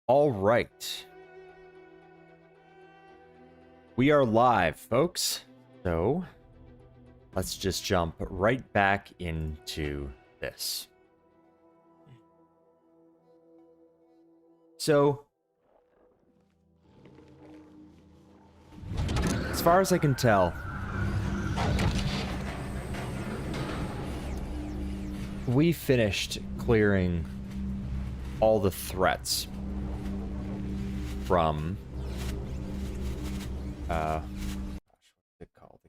All right. We are live, folks. So, let's just jump right back into this. So, as far as I can tell, we finished clearing all the threats from what's it called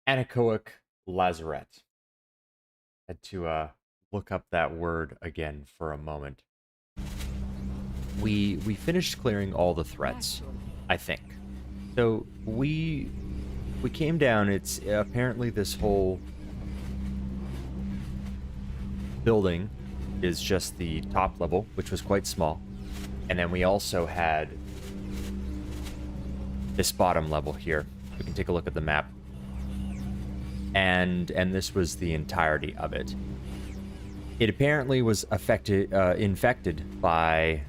again? Anechoic Lazaret. Had to look up that word again for a moment. We finished clearing all the threats, I think. So we came down. It's apparently this whole building is just the top level, which was quite small, and then we also had this bottom level here. We can take a look at the map, and this was the entirety of it. It apparently was infected by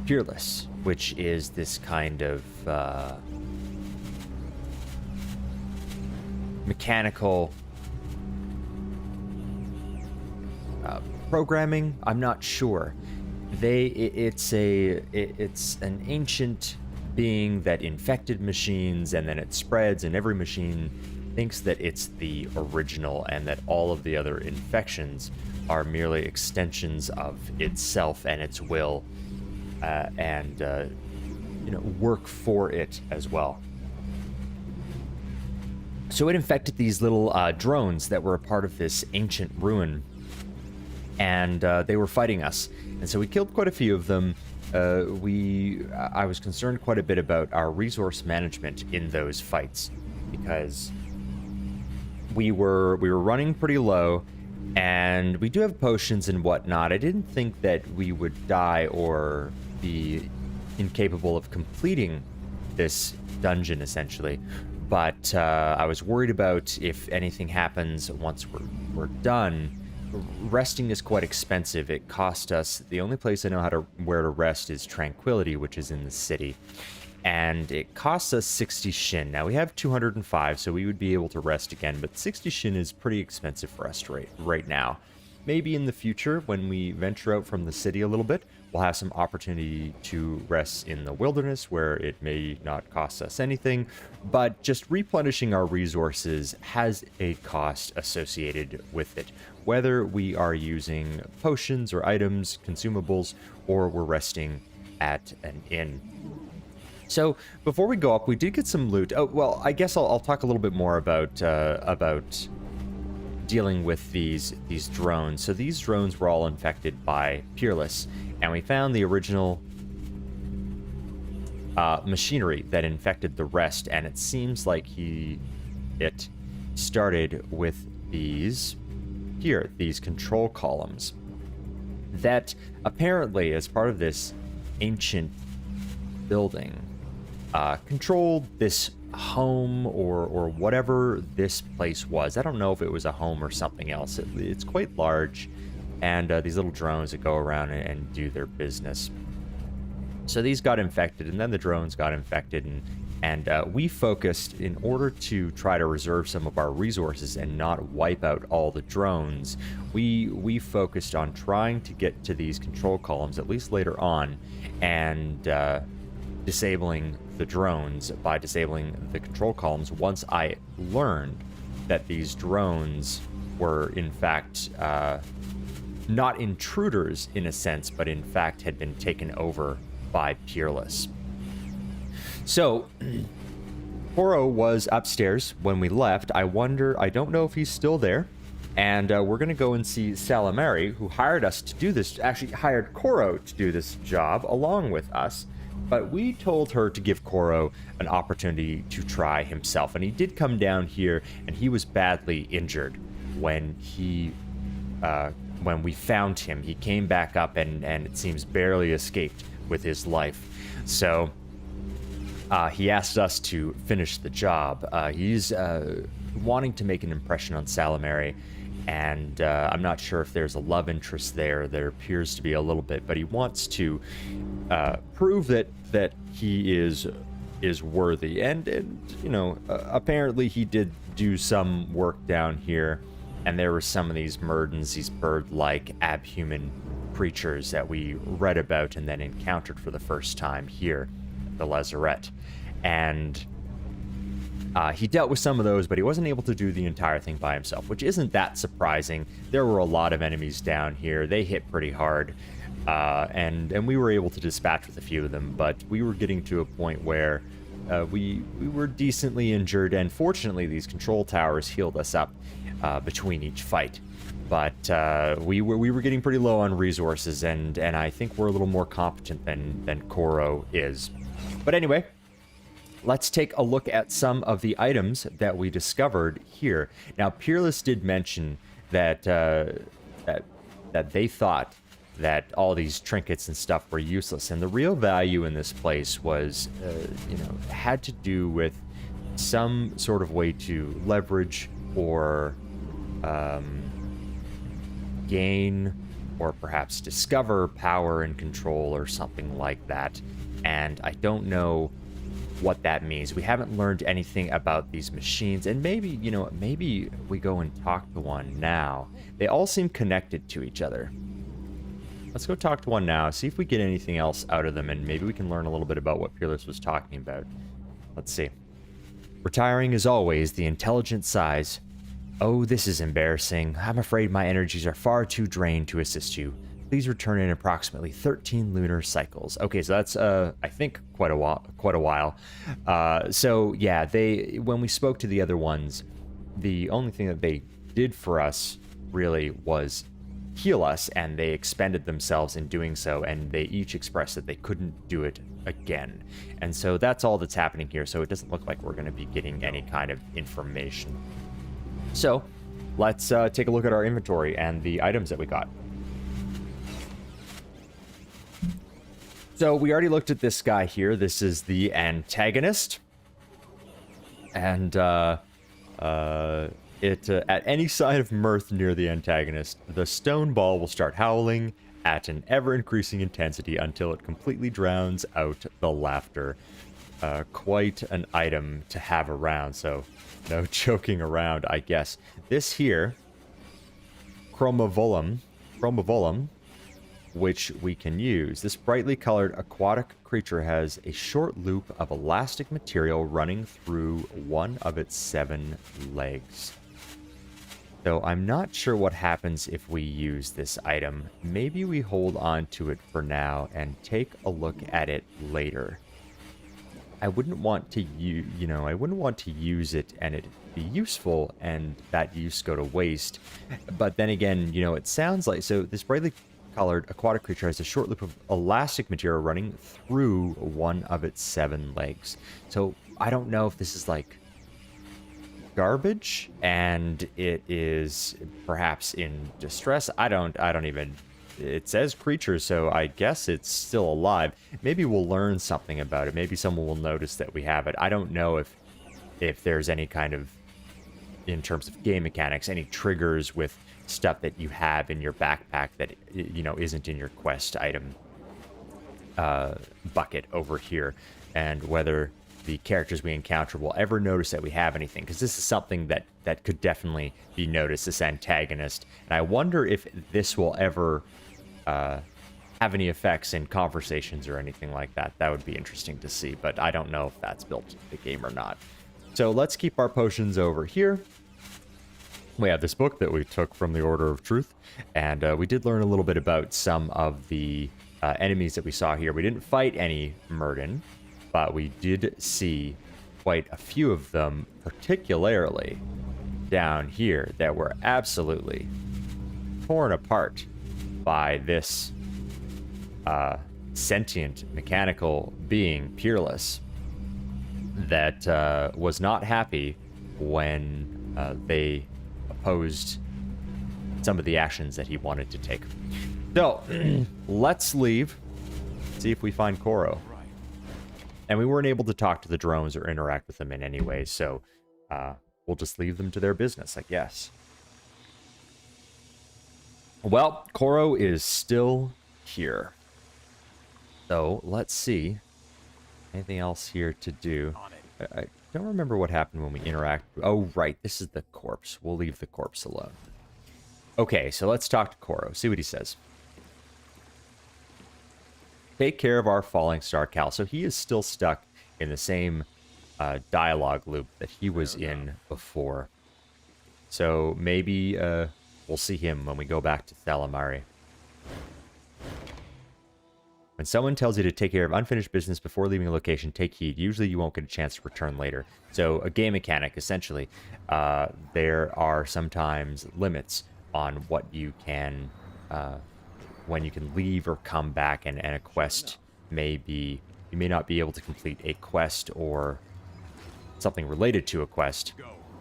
Fearless, which is this kind of mechanical programming. I'm not sure. It's an ancient being that infected machines, and then it spreads, and every machine thinks that it's the original, and that all of the other infections are merely extensions of itself and its will, and work for it as well. So it infected these little drones that were a part of this ancient ruin, and they were fighting us. And so we killed quite a few of them. I was concerned quite a bit about our resource management in those fights, because we were running pretty low, and we do have potions and whatnot. I didn't think that we would die or be incapable of completing this dungeon, essentially. But I was worried about if anything happens once we're done. Resting is quite expensive. It cost us, the only place I know where to rest is Tranquility, which is in the city. And it costs us 60 shin. Now we have 205, so we would be able to rest again, but 60 shin is pretty expensive for us right now. Maybe in the future, when we venture out from the city a little bit, we'll have some opportunity to rest in the wilderness, where it may not cost us anything, but just replenishing our resources has a cost associated with it, whether we are using potions or items, consumables, or we're resting at an inn. So before we go up, we did get some loot. Oh, well, I guess I'll talk a little bit more about dealing with these drones. So these drones were all infected by Peerless, and we found the original machinery that infected the rest, and it seems like it started with these control columns that apparently, as part of this ancient building, controlled this home or whatever this place was. I don't know if it was a home or something else. It's quite large, and these little drones that go around and do their business. So these got infected, and then the drones got infected, and we focused, in order to try to reserve some of our resources and not wipe out all the drones, we focused on trying to get to these control columns, at least later on, and disabling the drones by disabling the control columns once I learned that these drones were in fact not intruders in a sense, but in fact had been taken over by Peerless. So Qorro was upstairs when we left. I don't know if he's still there, and we're gonna go and see Salimeri, who hired us to do this, actually hired Qorro to do this job along with us. But we told her to give Qorro an opportunity to try himself. And he did come down here, and he was badly injured when we found him. He came back up and it seems barely escaped with his life. So he asked us to finish the job. He's wanting to make an impression on Salimeri, and I'm not sure if there's a love interest there. There appears to be a little bit, but he wants to prove that he is worthy. And you know, apparently he did do some work down here, and there were some of these Murdens, these bird-like abhuman creatures that we read about and then encountered for the first time here at the Lazaret. And he dealt with some of those, but he wasn't able to do the entire thing by himself, which isn't that surprising. There were a lot of enemies down here. They hit pretty hard, and we were able to dispatch with a few of them, but we were getting to a point where we were decently injured, and fortunately these control towers healed us up between each fight. But we were getting pretty low on resources, and I think we're a little more competent than Qorro is. But anyway, let's take a look at some of the items that we discovered here. Now, Peerless did mention that that they thought that all these trinkets and stuff were useless, and the real value in this place was, you know, had to do with some sort of way to leverage or gain or perhaps discover power and control or something like that. And I don't know what that means. We haven't learned anything about these machines, and maybe, you know, maybe we go and talk to one now. They all seem connected to each other. Let's go talk to one now, see if we get anything else out of them, and maybe we can learn a little bit about what Peerless was talking about. Let's see. Retiring as always, the intelligent sighs. Oh, this is embarrassing. I'm afraid my energies are far too drained to assist you. Please return in approximately 13 lunar cycles. Okay, so that's, I think, quite a while. So, yeah, when we spoke to the other ones, the only thing that they did for us, really, was heal us, and they expended themselves in doing so, and they each expressed that they couldn't do it again. And so that's all that's happening here, so it doesn't look like we're going to be getting any kind of information. So, let's take a look at our inventory and the items that we got. So, we already looked at this guy here. This is the antagonist. And, at any sign of mirth near the antagonist, the stone ball will start howling at an ever-increasing intensity until it completely drowns out the laughter. Quite an item to have around, so no joking around, I guess. This here, chromovolum, which we can use. This brightly colored aquatic creature has a short loop of elastic material running through one of its 7 legs. So I'm not sure what happens if we use this item. Maybe we hold on to it for now and take a look at it later. I wouldn't want to I wouldn't want to use it and it be useful and that use go to waste. But then again, you know, it sounds like, so this brightly colored aquatic creature has a short loop of elastic material running through one of its 7 legs. So I don't know if this is like garbage and it is perhaps in distress. I don't even, it says creature, so I guess it's still alive. Maybe we'll learn something about it. Maybe someone will notice that we have it. I don't know if there's any kind of, in terms of game mechanics, any triggers with stuff that you have in your backpack that, you know, isn't in your quest item bucket over here, and whether the characters we encounter will ever notice that we have anything, because this is something that could definitely be noticed, this antagonist. And I wonder if this will ever have any effects in conversations or anything like that. That would be interesting to see, but I don't know if that's built into the game or not. So let's keep our potions over here. We have this book that we took from the Order of Truth, and we did learn a little bit about some of the enemies that we saw here. We didn't fight any Murden, but we did see quite a few of them, particularly down here, that were absolutely torn apart by this sentient mechanical being, Peerless, that was not happy when they opposed some of the actions that he wanted to take. So, let's leave, see if we find Qorro. And we weren't able to talk to the drones or interact with them in any way, so we'll just leave them to their business, I guess. Well, Qorro is still here. So, let's see. Anything else here to do? I don't remember what happened when we interact. Oh, right. This is the corpse. We'll leave the corpse alone. Okay, so let's talk to Qorro. See what he says. Take care of our falling star, Cal. So he is still stuck in the same dialogue loop that he was in before. So maybe we'll see him when we go back to Salimeri. When someone tells you to take care of unfinished business before leaving a location, take heed. Usually you won't get a chance to return later. So a game mechanic, essentially. There are sometimes limits on what you can, when you can leave or come back, and a quest may be, you may not be able to complete a quest or something related to a quest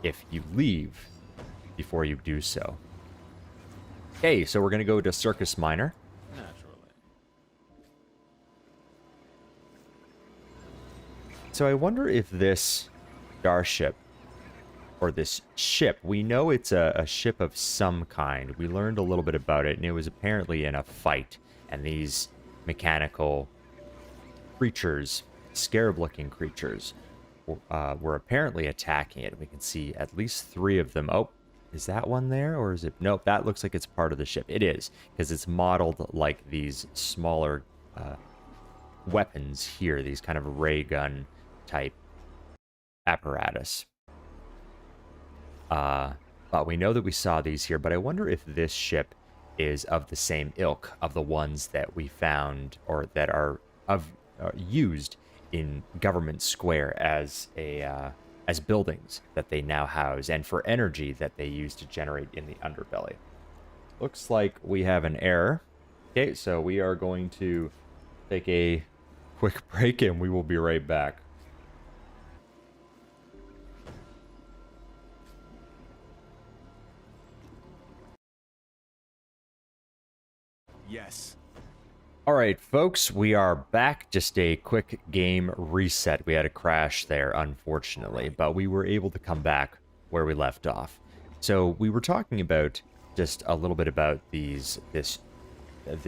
if you leave before you do so. Okay, so we're going to go to Circus Minor. So I wonder if this starship, or this ship, we know it's a ship of some kind. We learned a little bit about it, and it was apparently in a fight. And these mechanical creatures, scarab-looking creatures, were apparently attacking it. We can see at least 3 of them. Oh, is that one there, or is it? Nope, that looks like it's part of the ship. It is, because it's modeled like these smaller weapons here, these kind of ray gun type apparatus. But we know that we saw these here, but I wonder if this ship is of the same ilk of the ones that we found, or that are used in Government Square as buildings that they now house, and for energy that they use to generate in the underbelly. Looks like we have an error. Okay, so we are going to take a quick break, and we will be right back. Yes. All right, folks, we are back. Just a quick game reset. We had a crash there, unfortunately, but we were able to come back where we left off. So we were talking about just a little bit about this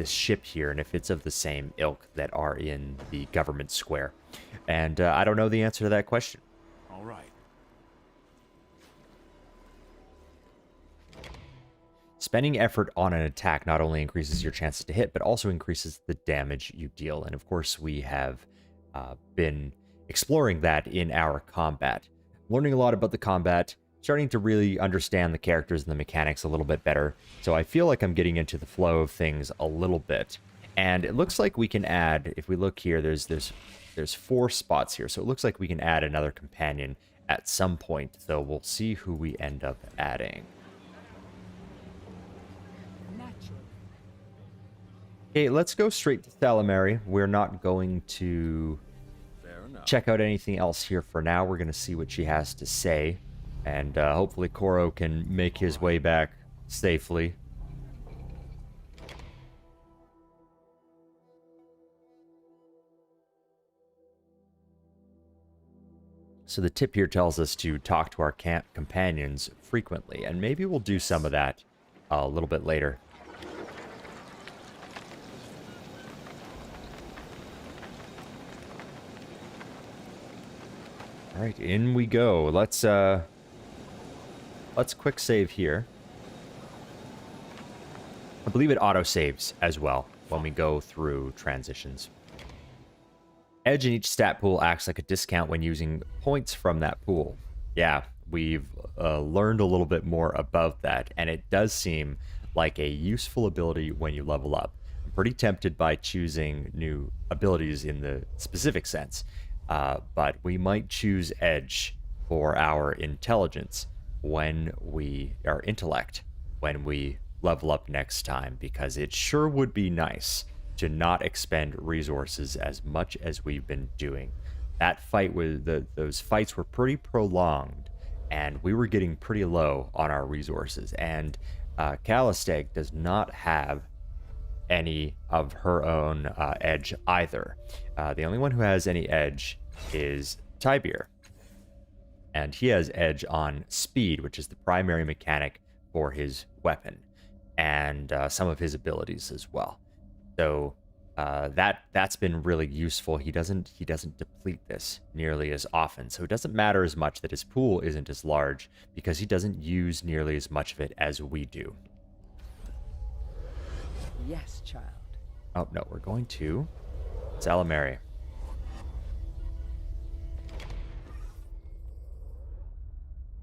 ship here, and if it's of the same ilk that are in the Government Square. And I don't know the answer to that question. All right. Spending effort on an attack not only increases your chances to hit, but also increases the damage you deal. And of course, we have been exploring that in our combat. Learning a lot about the combat, starting to really understand the characters and the mechanics a little bit better. So I feel like I'm getting into the flow of things a little bit. And it looks like we can add, if we look here, there's 4 spots here. So it looks like we can add another companion at some point, though we'll see who we end up adding. Okay, let's go straight to Salimeri. We're not going to check out anything else here for now. We're going to see what she has to say. And hopefully Qorro can make his way back safely. So the tip here tells us to talk to our companions frequently. And maybe we'll do some of that a little bit later. All right, in we go. Let's quick save here. I believe it auto-saves as well when we go through transitions. Edge in each stat pool acts like a discount when using points from that pool. Yeah, we've learned a little bit more about that, and it does seem like a useful ability when you level up. I'm pretty tempted by choosing new abilities in the specific sense. But we might choose Edge for our intelligence when our intellect, when we level up next time, because it sure would be nice to not expend resources as much as we've been doing. That fight those fights were pretty prolonged, and we were getting pretty low on our resources. And Calistate does not have any of her own edge either. The only one who has any edge is Tibir. And he has edge on speed, which is the primary mechanic for his weapon, and some of his abilities as well. So that's been really useful. He doesn't deplete this nearly as often, so it doesn't matter as much that his pool isn't as large, because he doesn't use nearly as much of it as we do. Yes, child. Oh no, we're going to Salimeri.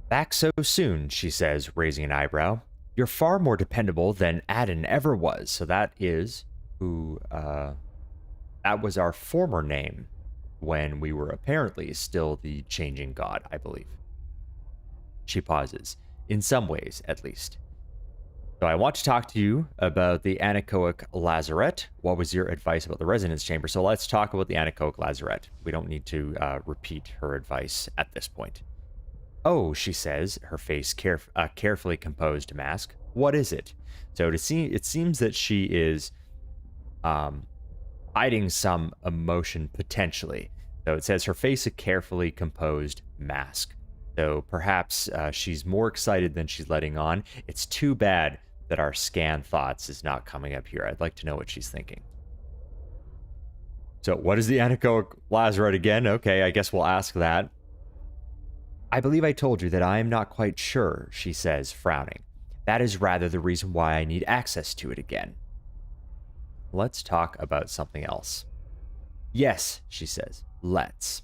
Back so soon, she says, raising an eyebrow. You're far more dependable than Adden ever was. So that is who, that was our former name when we were apparently still the changing god, I believe. She pauses, in some ways, at least. So I want to talk to you about the Anechoic Lazaret. What was your advice about the resonance chamber? So let's talk about the Anechoic Lazaret. We don't need to repeat her advice at this point. Oh, she says, her face carefully composed mask. What is it? So it seems that she is hiding some emotion potentially. So it says her face a carefully composed mask. So perhaps she's more excited than she's letting on. It's too bad that our scan thoughts is not coming up here. I'd like to know what she's thinking. So what is the Anechoic Lazaret again? Okay, I guess we'll ask that. I believe I told you that I am not quite sure, she says, frowning. That is rather the reason why I need access to it again. Let's talk about something else. Yes, she says, let's.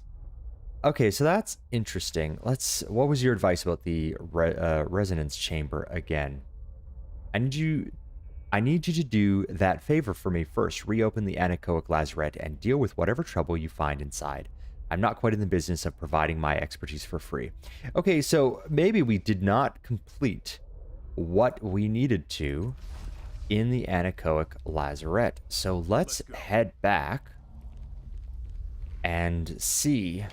Okay, so that's interesting. What was your advice about the resonance chamber again? I need you to do that favor for me first. Reopen the Anechoic Lazaret and deal with whatever trouble you find inside. I'm not quite in the business of providing my expertise for free. Okay, so maybe we did not complete what we needed to in the Anechoic Lazaret. So let's head back and see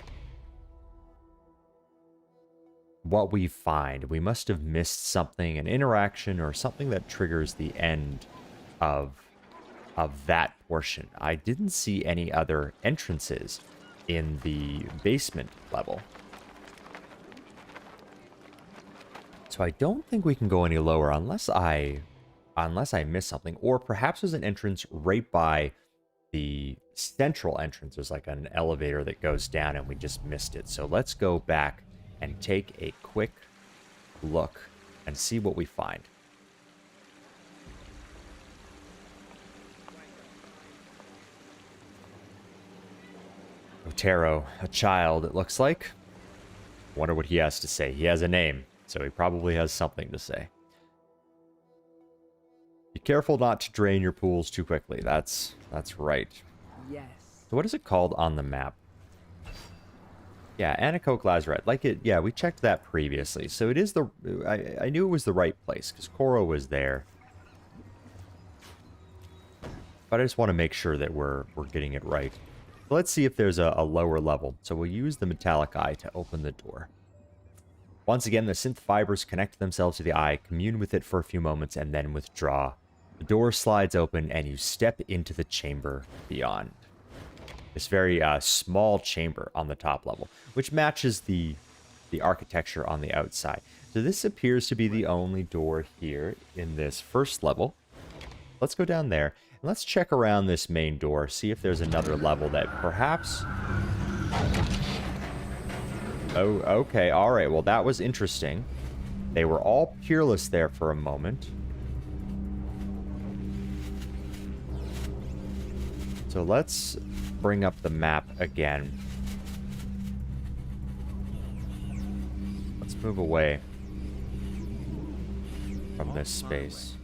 what we find. We must have missed something, an interaction or something that triggers the end of that portion. I didn't see any other entrances in the basement level. So I don't think we can go any lower unless I miss something, or perhaps there's an entrance right by the central entrance. There's like an elevator that goes down and we just missed it. So let's go back and take a quick look and see what we find. Otero, a child, it looks like. Wonder what he has to say. He has a name, so he probably has something to say. Be careful not to drain your pools too quickly. That's right. Yes. So what is it called on the map? Yeah, Anechoic Lazaret. Like it, yeah, we checked that previously. So it is I knew it was the right place, because Qorro was there. But I just want to make sure that we're getting it right. So let's see if there's a lower level. So we'll use the metallic eye to open the door. Once again, the synth fibers connect themselves to the eye, commune with it for a few moments, and then withdraw. The door slides open, and you step into the chamber beyond. This very small chamber on the top level, which matches the architecture on the outside. So this appears to be the only door here in this first level. Let's go down there, and let's check around this main door, see if there's another level that perhaps... Oh, okay, alright, well that was interesting. They were all peerless there for a moment. So let's bring up the map again. Let's move away from this space.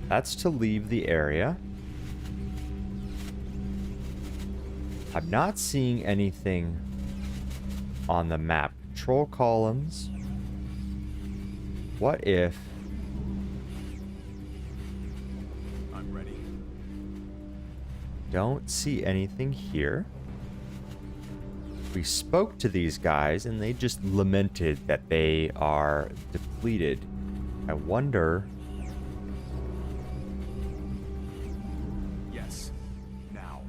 That's to leave the area. I'm not seeing anything on the map. Control columns. What if... I'm ready. Don't see anything here. We spoke to these guys and they just lamented that they are depleted. I wonder... Yes. Now.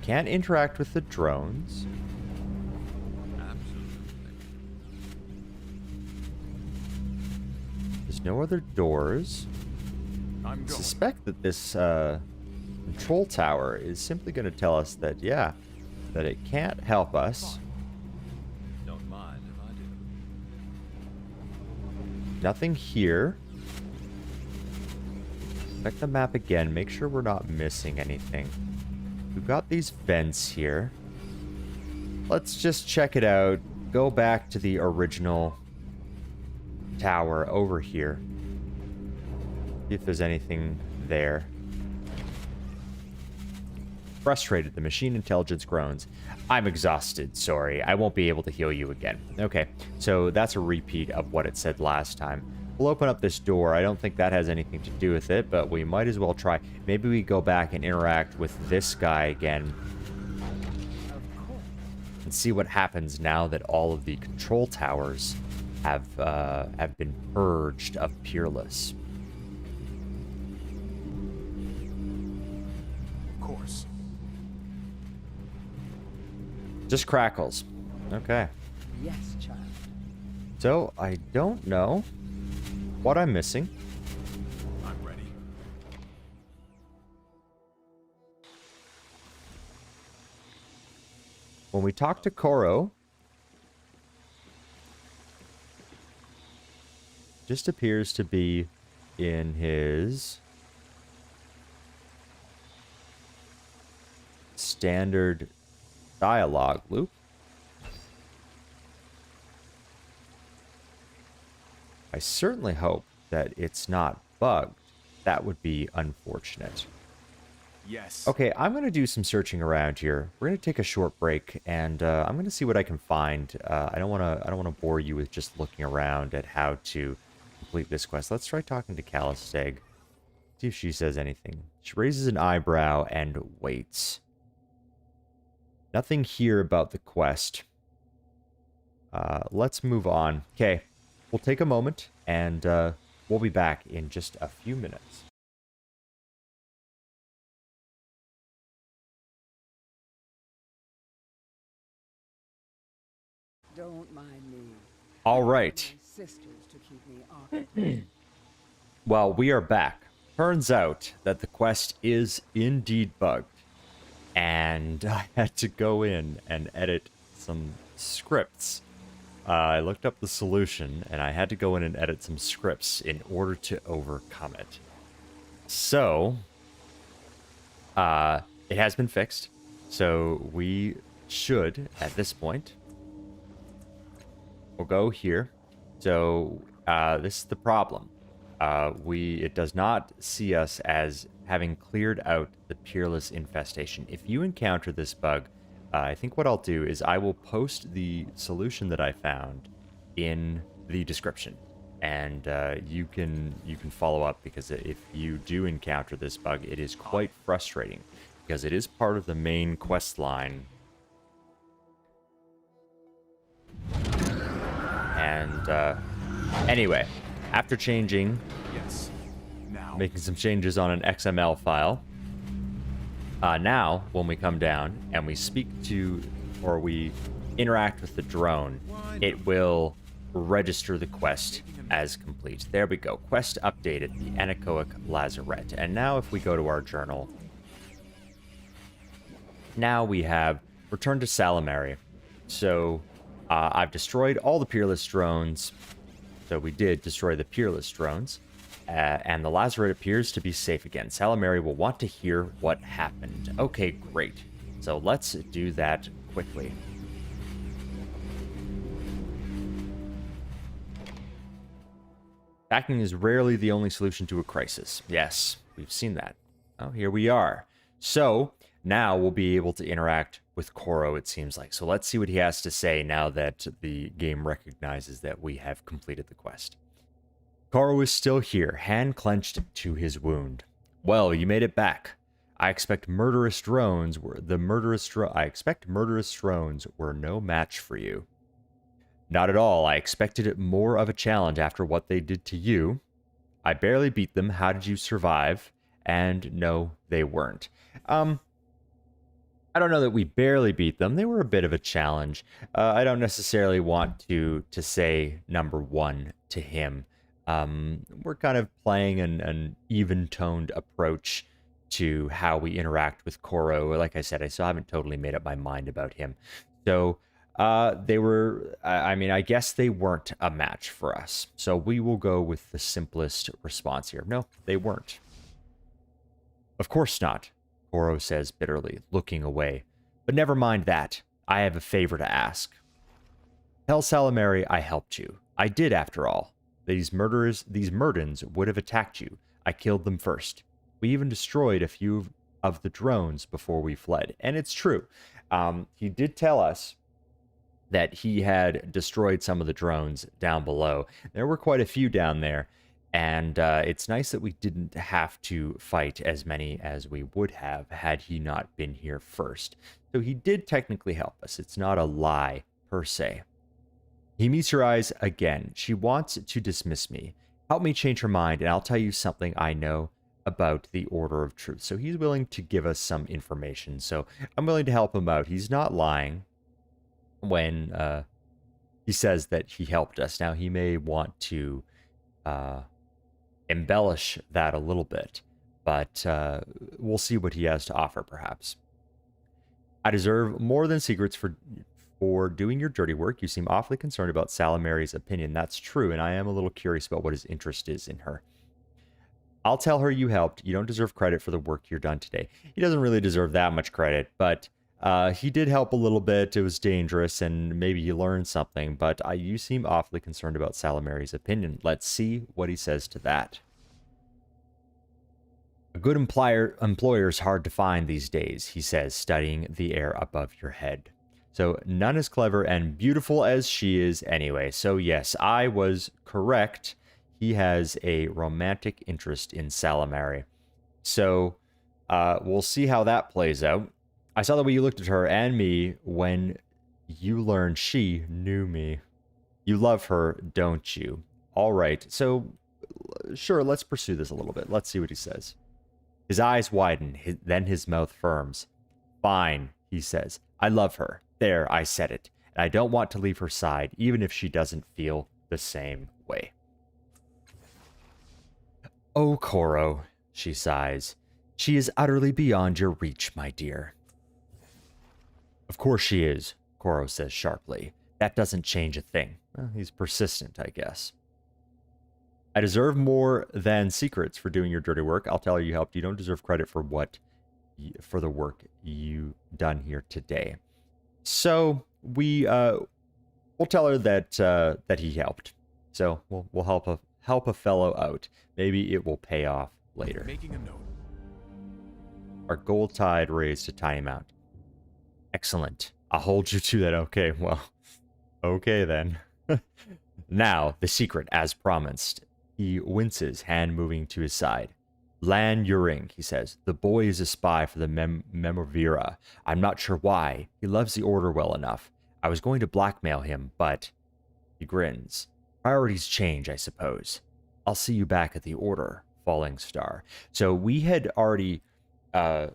can't interact with the drones. Absolutely. There's no other doors. I'm I going. suspect that this control tower is simply going to tell us that, yeah, that it can't help us. Don't mind if I do. Nothing here. Check the map again. Make sure we're not missing anything. We've got these vents here. Let's just check it out. Go back to the original tower over here. See if there's anything there. Frustrated, the machine intelligence groans. I'm exhausted, sorry. I won't be able to heal you again. Okay, so that's a repeat of what it said last time. We'll open up this door. I don't think that has anything to do with it, but we might as well try. Maybe we go back and interact with this guy again. And see what happens now that all of the control towers have been purged of Peerless. Of course. Just crackles. Okay. Yes, child. So, I don't know what I'm missing. I'm ready. When we talk to Qorro, just appears to be in his standard dialogue loop. I certainly hope that it's not bugged. That would be unfortunate. Yes. Okay, I'm going to do some searching around here. We're going to take a short break, and I'm going to see what I can find. I don't want to bore you with just looking around at how to complete this quest. Let's try talking to Calistate. See if she says anything. She raises an eyebrow and waits. Nothing here about the quest. Let's move on. Okay, we'll take a moment, and we'll be back in just a few minutes. Don't mind me. All right. My sisters to keep me occupied. Well, we are back. Turns out that the quest is indeed bugged. And I had to go in and edit some scripts. I looked up the solution, and I had to go in and edit some scripts in order to overcome it. So, it has been fixed. So we should, at this point, we'll go here. So, this is the problem. It does not see us as having cleared out the Peerless infestation. If you encounter this bug, I think what I'll do is I will post the solution that I found in the description, and you can follow up, because if you do encounter this bug, it is quite frustrating because it is part of the main quest line. And anyway, after changing, Yes. Now. making some changes on an XML file, now when we come down and we speak to, or we interact with the drone, it will register the quest as complete. There we go. Quest updated, the Anechoic Lazaret. And now if we go to our journal, now we have returned to Salimeri. So I've destroyed all the Peerless drones. So we did destroy the Peerless drones. And the Lazaret appears to be safe again. Salimeri will want to hear what happened. Okay, great. So let's do that quickly. Backing is rarely the only solution to a crisis. Yes, we've seen that. Oh, here we are. So now we'll be able to interact with Qorro, it seems like. So let's see what he has to say now that the game recognizes that we have completed the quest. Qorro is still here, hand clenched to his wound. Well, you made it back. I expect murderous drones were no match for you. Not at all. I expected more of a challenge after what they did to you. I barely beat them. How did you survive? And no, they weren't. I don't know that we barely beat them. They were a bit of a challenge. I don't necessarily want to say number one to him. We're kind of playing an even-toned approach to how we interact with Qorro. Like I said, I still haven't totally made up my mind about him. So they were, I mean, I guess they weren't a match for us. So we will go with the simplest response here. No, they weren't. Of course not, Qorro says bitterly, looking away. But never mind that. I have a favor to ask. Tell Salimeri I helped you. I did, after all. These Murdens would have attacked you. I killed them first. We even destroyed a few of the drones before we fled. And it's true. He did tell us that he had destroyed some of the drones down below. There were quite a few down there. And it's nice that we didn't have to fight as many as we would have had he not been here first. So he did technically help us. It's not a lie, per se. He meets her eyes again. She wants to dismiss me. Help me change her mind, and I'll tell you something I know about the Order of Truth. So he's willing to give us some information. So I'm willing to help him out. He's not lying when he says that he helped us. Now, he may want to embellish that a little bit, but we'll see what he has to offer, perhaps. I deserve more than secrets for doing your dirty work. You seem awfully concerned about Salimeri's opinion. That's true, and I am a little curious about what his interest is in her. I'll tell her you helped. You don't deserve credit for the work you've done today. He doesn't really deserve that much credit, but he did help a little bit. It was dangerous, and maybe he learned something, but you seem awfully concerned about Salimeri's opinion. Let's see what he says to that. A good employer's hard to find these days, he says, studying the air above your head. So none as clever and beautiful as she is anyway. So yes, I was correct. He has a romantic interest in Salimeri. So we'll see how that plays out. I saw the way you looked at her and me when you learned she knew me. You love her, don't you? All right. So sure, let's pursue this a little bit. Let's see what he says. His eyes widen, then his mouth firms. Fine, he says. I love her. There, I said it. And I don't want to leave her side, even if she doesn't feel the same way. Oh, Qorro, she sighs. She is utterly beyond your reach, my dear. Of course she is, Qorro says sharply. That doesn't change a thing. Well, he's persistent, I guess. I deserve more than secrets for doing your dirty work. I'll tell her you helped. You don't deserve credit for for the work you done here today. So we'll tell her that he helped. So we'll help a fellow out. Maybe it will pay off later. Making a note. Our gold tide raised a tiny amount. Excellent. I'll hold you to that. Okay, well, okay then. Now, the secret, as promised. He winces, hand moving to his side. Lan Yuring, he says. The boy is a spy for the Memovira. I'm not sure why. He loves the Order well enough. I was going to blackmail him, but... He grins. Priorities change, I suppose. I'll see you back at the Order, Falling Star. So we had already... I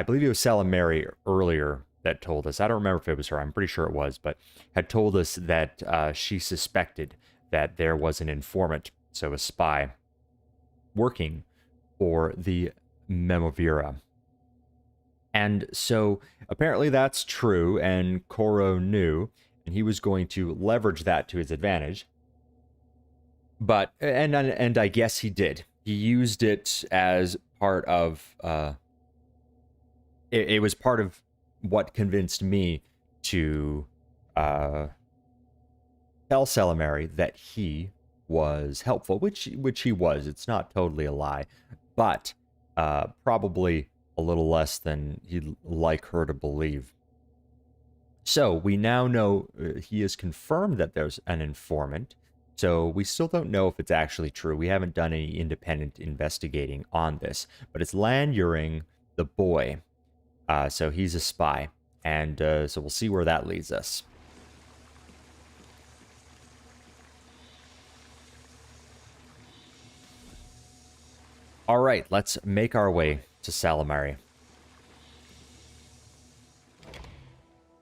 believe it was Salimeri earlier that told us. I don't remember if it was her. I'm pretty sure it was, but had told us that she suspected that there was an informant, so a spy, working for the Memovira. And so apparently that's true, and Qorro knew, and he was going to leverage that to his advantage. But and I guess he did. He used it as part of it was part of what convinced me to tell Salimeri that he was helpful, which he was. It's not totally a lie, but probably a little less than he'd like her to believe. So we now know he has confirmed that there's an informant. So we still don't know if it's actually true. We haven't done any independent investigating on this, but it's Lan Yuring, the boy. So he's a spy, and so we'll see where that leads us. All right, let's make our way to Salimeri.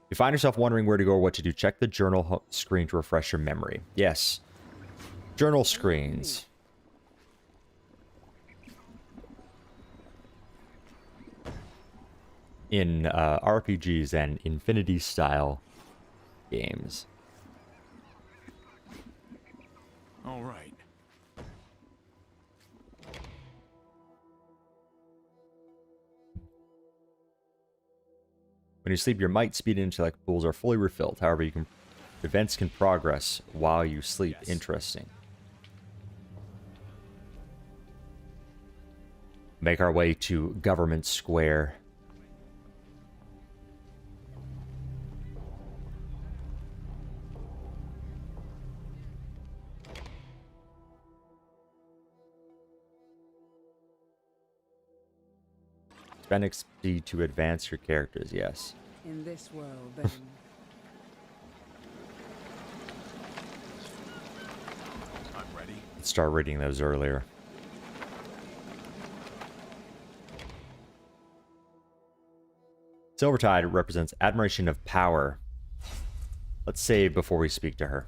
you find yourself wondering where to go or what to do, check the journal screen to refresh your memory. Yes. Journal screens. In RPGs and Infinity-style games. All right. When you sleep, your might, speed, and intellect pools are fully refilled. However, events can progress while you sleep. Yes. Interesting. Make our way to Government Square. Spend XP to advance your characters, yes. In this world, then. I'm ready. Let's start reading those earlier. Silvertide represents admiration of power. Let's save before we speak to her.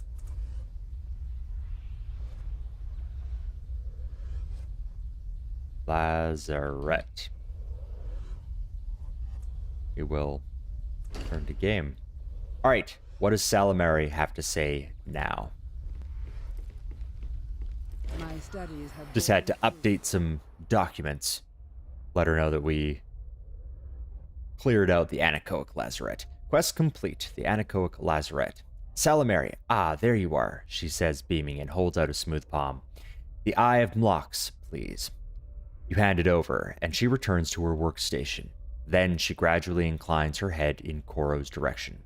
Lazaret. We will turn to game. Alright, what does Salimeri have to say now? My studies have Just had to update some documents. Let her know that we cleared out the Anechoic Lazaret. Quest complete, the Anechoic Lazaret. Salimeri, there you are, she says, beaming, and holds out a smooth palm. The Eye of Mlox, please. You hand it over, and she returns to her workstation. Then she gradually inclines her head in Qorro's direction.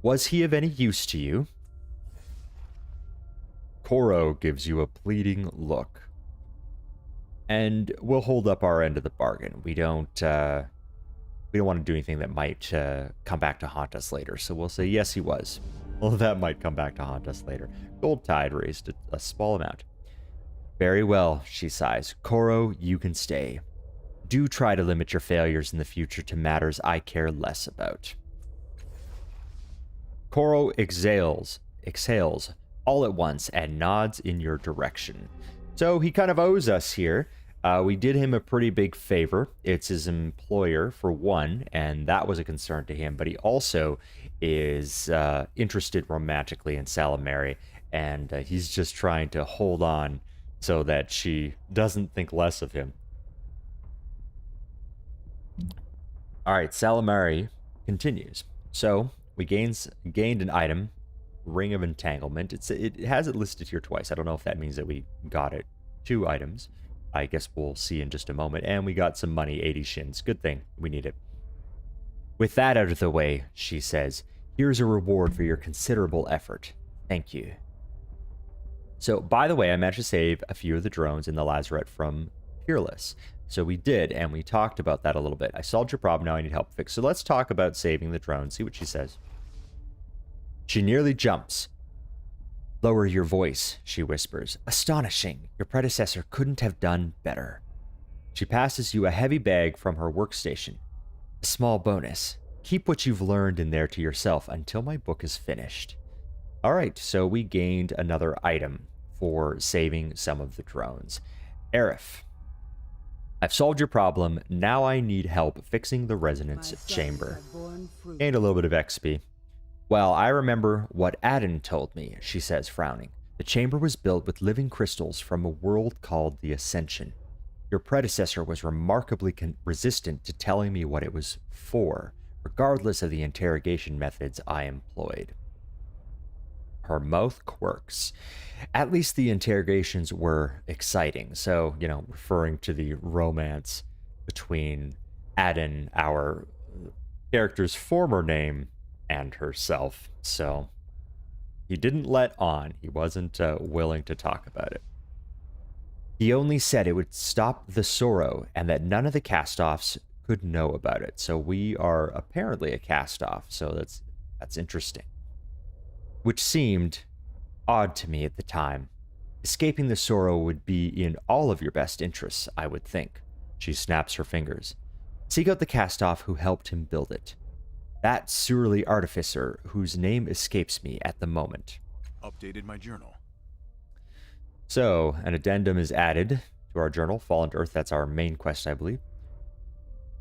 Was he of any use to you? Qorro gives you a pleading look. And we'll hold up our end of the bargain. We don't want to do anything that might come back to haunt us later. So we'll say, yes, he was. Well, that might come back to haunt us later. Gold Tide raised a small amount. Very well, she sighs. Qorro, you can stay. Do try to limit your failures in the future to matters I care less about. Qorro exhales all at once and nods in your direction. So he kind of owes us here. We did him a pretty big favor. It's his employer, for one, and that was a concern to him. But he also is interested romantically in Salimeri, and he's just trying to hold on so that she doesn't think less of him. All right, Salimeri continues. So we gained an item, Ring of Entanglement. It has it listed here twice. I don't know if that means that we got it. 2 items. I guess we'll see in just a moment. And we got some money, 80 shins. Good thing. We need it. With that out of the way, she says, here's a reward for your considerable effort. Thank you. So, by the way, I managed to save a few of the drones in the Lazaret from Peerless. So we did, and we talked about that a little bit. I solved your problem, now I need help fixed. So let's talk about saving the drone, see what she says. She nearly jumps. Lower your voice, she whispers. Astonishing. Your predecessor couldn't have done better. She passes you a heavy bag from her workstation. A small bonus. Keep what you've learned in there to yourself until my book is finished. Alright, so we gained another item for saving some of the drones. Aerith. I've solved your problem. Now I need help fixing the resonance chamber. Gained a little bit of XP. Well, I remember what Aiden told me, she says, frowning. The chamber was built with living crystals from a world called the Ascension. Your predecessor was remarkably resistant to telling me what it was for, regardless of the interrogation methods I employed. Her mouth quirks. At least the interrogations were exciting. So, referring to the romance between Aiden, our character's former name, and herself. So, he didn't let on. He wasn't willing to talk about it. He only said it would stop the sorrow and that none of the cast-offs could know about it. So we are apparently a cast-off. So that's interesting. Which seemed odd to me at the time. Escaping the sorrow would be in all of your best interests, I would think. She snaps her fingers. Seek out the cast-off who helped him build it. That surly artificer whose name escapes me at the moment. Updated my journal. So, an addendum is added to our journal, Fallen to Earth. That's our main quest, I believe.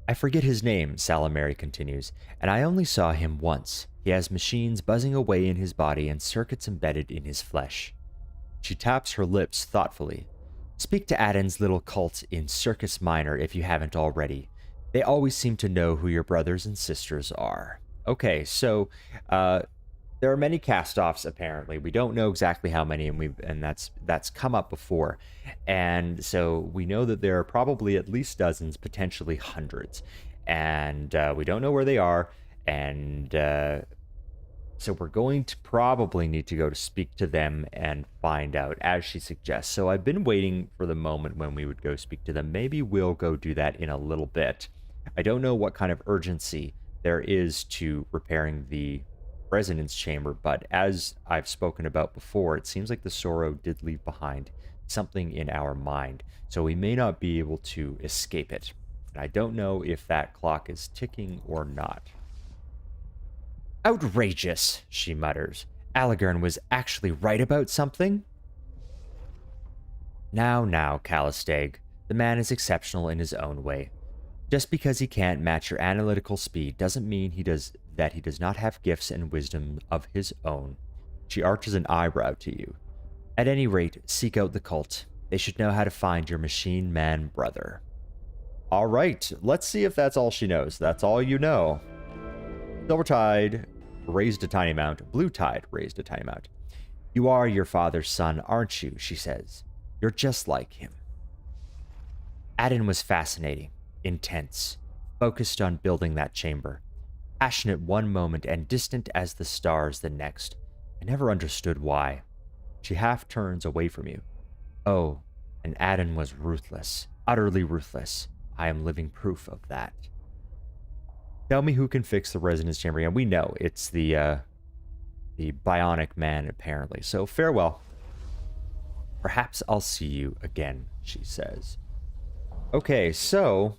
I forget his name, Salimeri continues, and I only saw him once. He has machines buzzing away in his body and circuits embedded in his flesh. She taps her lips thoughtfully. Speak to Aden's little cult in Circus Minor if you haven't already. They always seem to know who your brothers and sisters are. Okay, so there are many cast-offs apparently. We don't know exactly how many, and that's come up before. And so we know that there are probably at least dozens, potentially hundreds. And we don't know where they are. And so we're going to probably need to go to speak to them and find out, as she suggests. So I've been waiting for the moment when we would go speak to them. Maybe we'll go do that in a little bit. I don't know what kind of urgency there is to repairing the resonance chamber, but as I've spoken about before, it seems like the Qorro did leave behind something in our mind, so we may not be able to escape it. And I don't know if that clock is ticking or not. Outrageous, she mutters. Alagern was actually right about something? Now, Calistate. The man is exceptional in his own way. Just because he can't match your analytical speed doesn't mean he does not have gifts and wisdom of his own. She arches an eyebrow to you. At any rate, seek out the cult. They should know how to find your machine man brother. All right, let's see if that's all she knows. That's all you know. Silvertide raised a tiny amount. Bluetide raised a tiny amount. You are your father's son, aren't you? She says. You're just like him. Aden was fascinating, intense, focused on building that chamber. Passionate one moment and distant as the stars the next. I never understood why. She half turns away from you. Oh, and Aden was ruthless, utterly ruthless. I am living proof of that. Tell me who can fix the resonance chamber. And we know it's the bionic man, apparently. So farewell. Perhaps I'll see you again, she says. Okay, so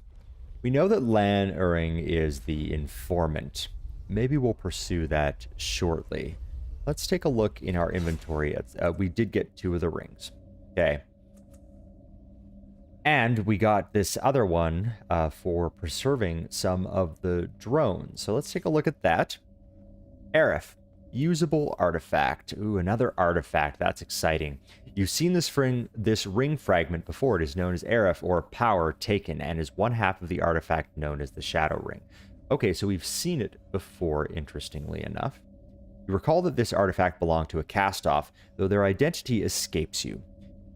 we know that Lan Uring is the informant. Maybe we'll pursue that shortly. Let's take a look in our inventory. We did get 2 of the rings. Okay. And we got this other one for preserving some of the drones. So let's take a look at that. Aerith, usable artifact. Ooh, another artifact. That's exciting. You've seen this ring fragment before. It is known as Aerith, or Power Taken, and is one half of the artifact known as the Shadow Ring. Okay, so we've seen it before, interestingly enough. You recall that this artifact belonged to a cast-off, though their identity escapes you.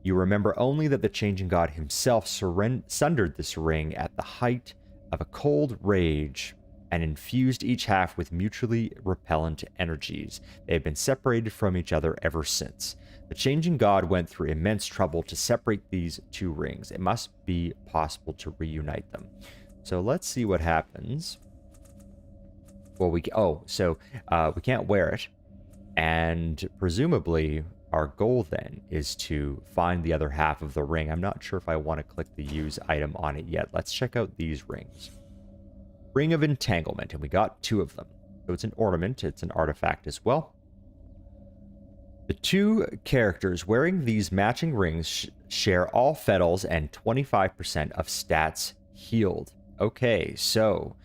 You remember only that the Changing God himself sundered this ring at the height of a cold rage and infused each half with mutually repellent energies. They have been separated from each other ever since. The Changing God went through immense trouble to separate these 2 rings. It must be possible to reunite them. So let's see what happens. Well, we can't wear it. And presumably our goal then is to find the other half of the ring. I'm not sure if I want to click the use item on it yet. Let's check out these rings. Ring of Entanglement, and we got 2 of them. So it's an ornament, it's an artifact as well. The 2 characters wearing these matching rings share all fetals and 25% of stats healed. Okay, so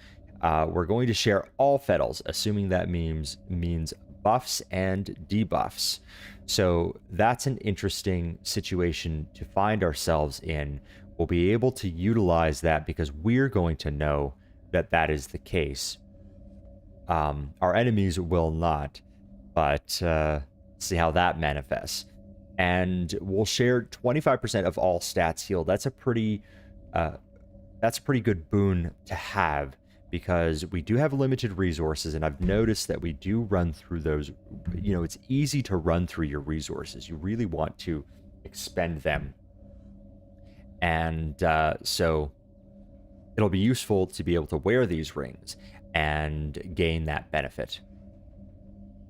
we're going to share all fetals, assuming that means buffs and debuffs. So that's an interesting situation to find ourselves in. We'll be able to utilize that because we're going to know that that is the case. Our enemies will not, but see how that manifests. And we'll share 25% of all stats healed. That's a pretty good boon to have, because we do have limited resources, and I've noticed that we do run through those. You know, it's easy to run through your resources. You really want to expend them. And so it'll be useful to be able to wear these rings and gain that benefit.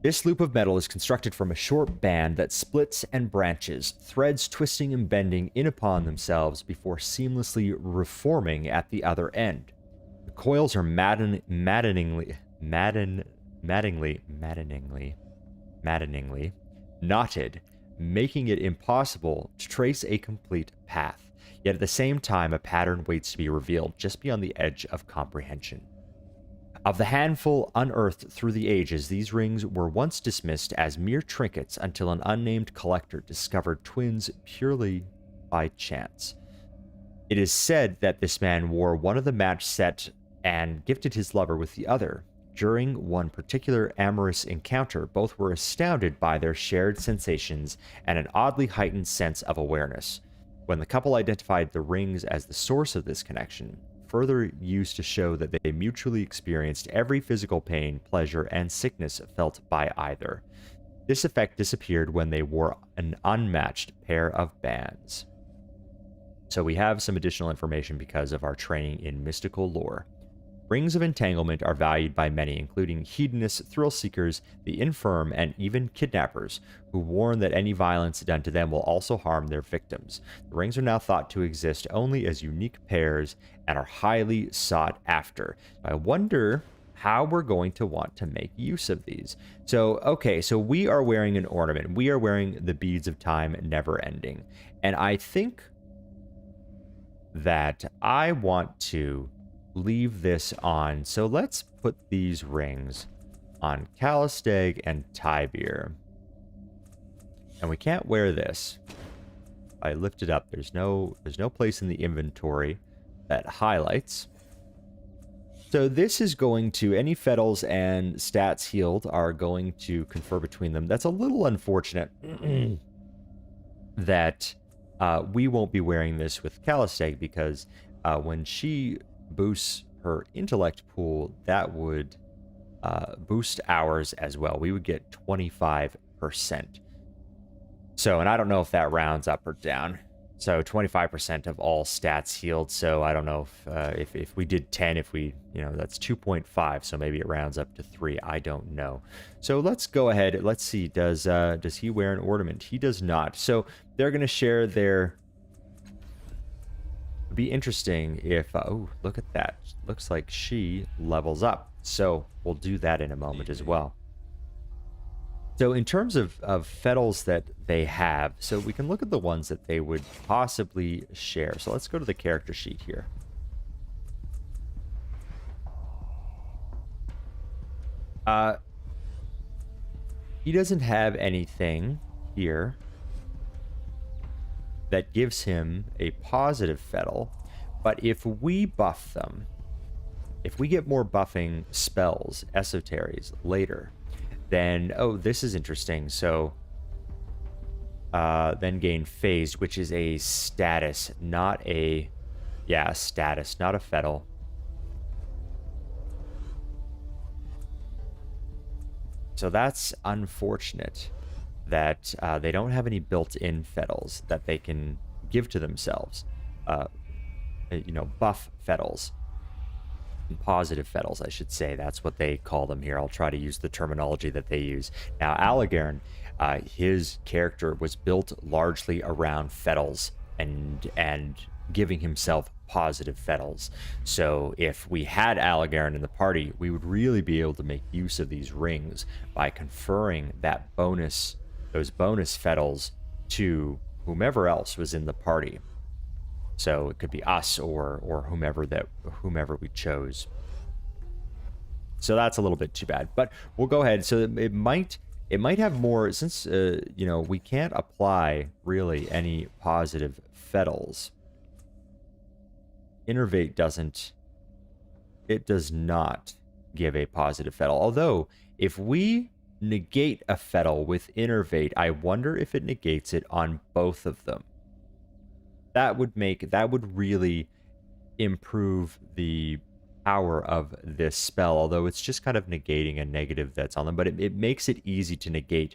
This loop of metal is constructed from a short band that splits and branches, threads twisting and bending in upon themselves before seamlessly reforming at the other end. The coils are maddeningly maddeningly knotted, making it impossible to trace a complete path. Yet at the same time, a pattern waits to be revealed just beyond the edge of comprehension. Of the handful unearthed through the ages, these rings were once dismissed as mere trinkets until an unnamed collector discovered twins purely by chance. It is said that this man wore one of the matched set and gifted his lover with the other. During one particular amorous encounter, both were astounded by their shared sensations and an oddly heightened sense of awareness. When the couple identified the rings as the source of this connection, further used to show that they mutually experienced every physical pain, pleasure, and sickness felt by either. This effect disappeared when they wore an unmatched pair of bands. So we have some additional information because of our training in mystical lore. Rings of entanglement are valued by many, including hedonists, thrill-seekers, the infirm, and even kidnappers, who warn that any violence done to them will also harm their victims. The rings are now thought to exist only as unique pairs and are highly sought after. I wonder how we're going to want to make use of these. So, okay, so we are wearing an ornament. We are wearing the Beads of Time Never Ending. And I think that I want to leave this on. So let's put these rings on Calistate and Tibir. And we can't wear this. I lift it up. There's no place in the inventory that highlights. So this is going to, any Fetals and stats healed are going to confer between them. That's a little unfortunate that we won't be wearing this with Calistate, because when she boosts her intellect pool, that would boost ours as well. We would get 25%. So, and I don't know if that rounds up or down. So 25% of all stats healed. So I don't know if we did 10, if we, that's 2.5. So maybe it rounds up to 3. I don't know. So let's go ahead. Let's see. Does he wear an ornament? He does not. So they're going to share their... Be interesting if oh, look at that, looks like she levels up, so we'll do that in a moment as well. So in terms of Fetals that they have, so we can look at the ones that they would possibly share. So let's go to the character sheet here. He doesn't have anything here that gives him a positive Fetal, but if we buff them, if we get more buffing spells, esoteries, later, then, oh, this is interesting. So, then gain phased, which is a status, not a, status, not a Fetal. So that's unfortunate that they don't have any built-in Fetals that they can give to themselves. Buff Fetals. Positive Fetals, I should say. That's what they call them here. I'll try to use the terminology that they use. Now, Aligarn, his character was built largely around Fetals and giving himself positive Fetals. So if we had Aligarn in the party, we would really be able to make use of these rings by conferring that bonus, those bonus Fetals to whomever else was in the party. So it could be us or whomever we chose. So that's a little bit too bad, but we'll go ahead. So it might have more, since we can't apply really any positive Fetals. Innervate does not give a positive Fetal. Although if we negate a Fetal with Innervate, I wonder if it negates it on both of them. That would really improve the power of this spell, although it's just kind of negating a negative that's on them, but it makes it easy to negate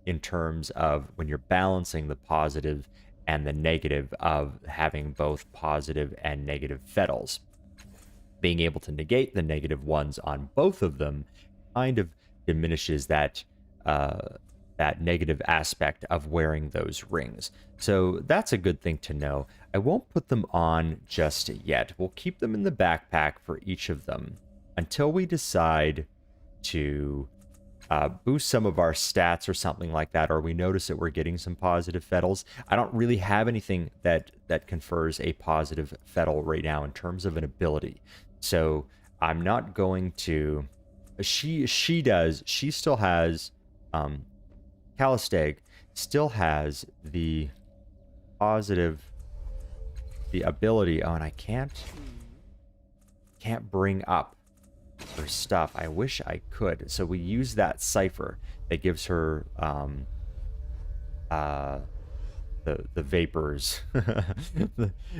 in terms of when you're balancing the positive and the negative of having both positive and negative Fetals. Being able to negate the negative ones on both of them kind of diminishes that negative aspect of wearing those rings. So that's a good thing to know. I won't put them on just yet. We'll keep them in the backpack for each of them until we decide to boost some of our stats or something like that, or we notice that we're getting some positive fetals. I don't really have anything that confers a positive fetal right now in terms of an ability, so I'm not going to. She does. She still has. Calistate still has the positive, the ability. Oh, and I can't bring up her stuff. I wish I could. So we use that cipher that gives her the vapors,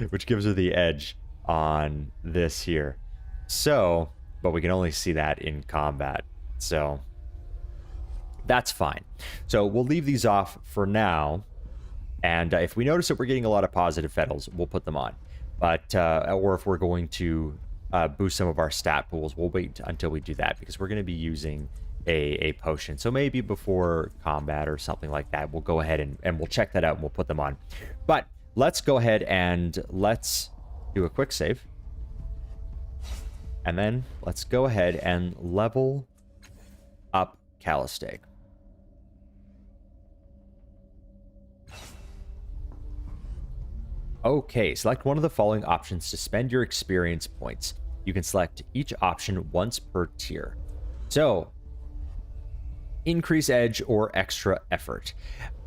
which gives her the edge on this here. So, but we can only see that in combat. So that's fine. So we'll leave these off for now. And if we notice that we're getting a lot of positive fetals, we'll put them on. But, or if we're going to boost some of our stat pools, we'll wait until we do that, because we're going to be using a potion. So maybe before combat or something like that, we'll go ahead and we'll check that out and we'll put them on. But let's go ahead and let's do a quick save. And then let's go ahead and level up Calistate. Okay, select one of the following options to spend your experience points. You can select each option once per tier. So, increase edge or extra effort.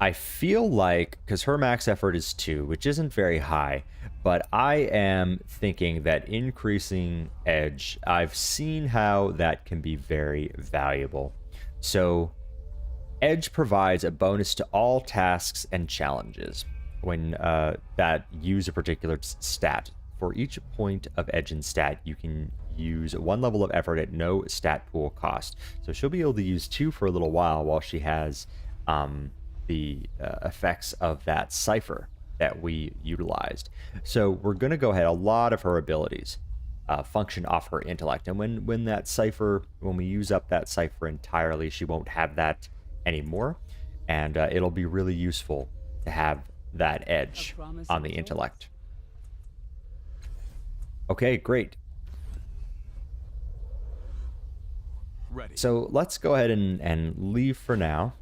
I feel like, because her max effort is 2, which isn't very high, but I am thinking that increasing edge, I've seen how that can be very valuable. So, edge provides a bonus to all tasks and challenges when that use a particular stat. For each point of edge and stat, you can use 1 level of effort at no stat pool cost. So she'll be able to use 2 for a little while she has the effects of that cipher that we utilized. So we're going to go ahead. A lot of her abilities function off her intellect. And when that cipher, when we use up that cipher entirely, she won't have that anymore. And it'll be really useful to have that edge on the intellect. Okay, great. Ready. So let's go ahead and leave for now.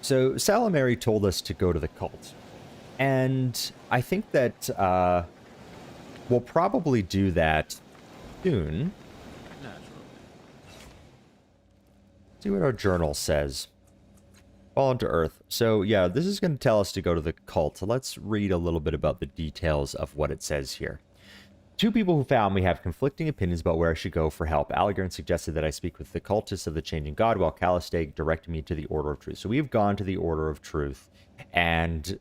So Salimeri told us to go to the cult. And I think that we'll probably do that soon. See what our journal says. Fallen to Earth. So yeah, this is going to tell us to go to the cult. So let's read a little bit about the details of what it says here. 2 people who found me have conflicting opinions about where I should go for help. Aligarn suggested that I speak with the cultists of the Changing God, while Calistate directed me to the Order of Truth. So we've gone to the Order of Truth, and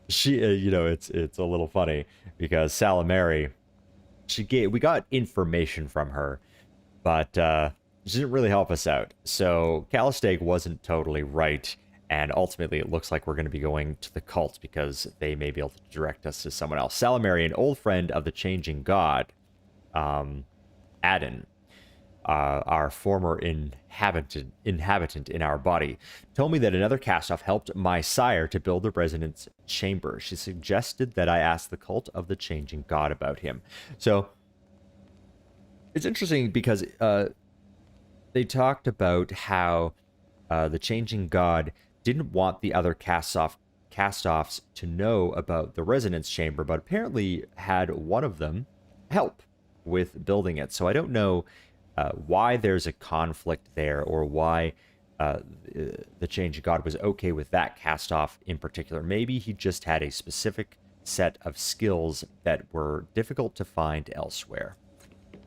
she, you know, it's a little funny because Salimeri, we got information from her, but she didn't really help us out. So Calistate wasn't totally right, and ultimately it looks like we're going to be going to the cult because they may be able to direct us to someone else. Salimeri, an old friend of the Changing God, Aden, our former inhabitant in our body, told me that another cast-off helped my sire to build the resonance chamber. She suggested that I ask the cult of the Changing God about him. So it's interesting because they talked about how the Changing God didn't want the other cast-offs to know about the resonance chamber, but apparently had one of them help with building it. So I don't know why there's a conflict there, or why the Changing God was okay with that cast-off in particular. Maybe he just had a specific set of skills that were difficult to find elsewhere.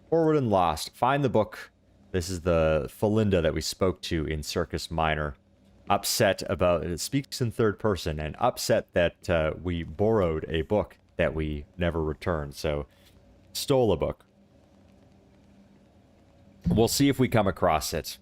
Forward and Lost. Find the book. This is the Felinda that we spoke to in Circus Minor. Upset about it. Speaks in third person, and upset that we borrowed a book that we never returned. So, stole a book. We'll see if we come across it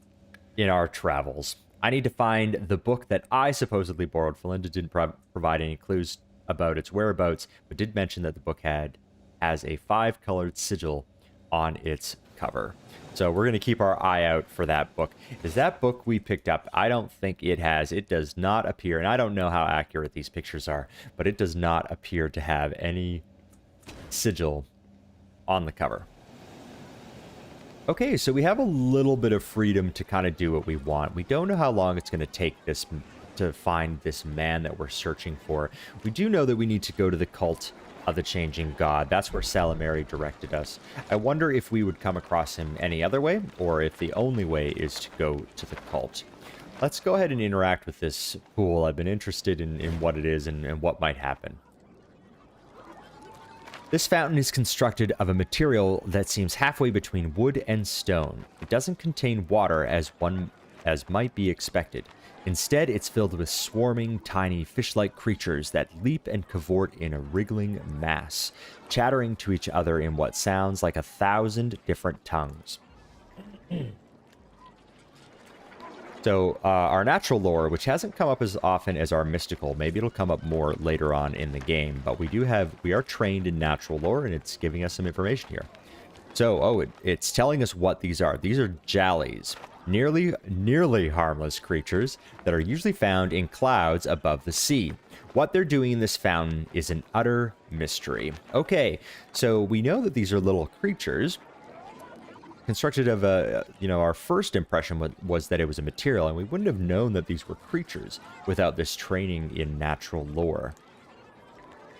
in our travels. I need to find the book that I supposedly borrowed. Felinda didn't provide any clues about its whereabouts, but did mention that the book has a 5-colored sigil on its cover. So we're going to keep our eye out for that book. Is that book we picked up? I don't think it has. It does not appear, and I don't know how accurate these pictures are, but it does not appear to have any sigil on the cover. Okay, so we have a little bit of freedom to kind of do what we want. We don't know how long it's going to take this to find this man that we're searching for. We do know that we need to go to the cult of the Changing God. That's where Salimeri directed us. I wonder if we would come across him any other way, or if the only way is to go to the cult. Let's go ahead and interact with this pool. I've been interested in what it is and what might happen. This fountain is constructed of a material that seems halfway between wood and stone. It doesn't contain water as might be expected. Instead, it's filled with swarming, tiny, fish-like creatures that leap and cavort in a wriggling mass, chattering to each other in what sounds like 1,000 different tongues. So, our natural lore, which hasn't come up as often as our mystical, maybe it'll come up more later on in the game, but we are trained in natural lore, and it's giving us some information here. So, it's telling us what these are. These are jallies. Nearly harmless creatures that are usually found in clouds above the sea. What they're doing in this fountain is an utter mystery. Okay, so we know that these are little creatures constructed of our first impression was that it was a material, and we wouldn't have known that these were creatures without this training in natural lore.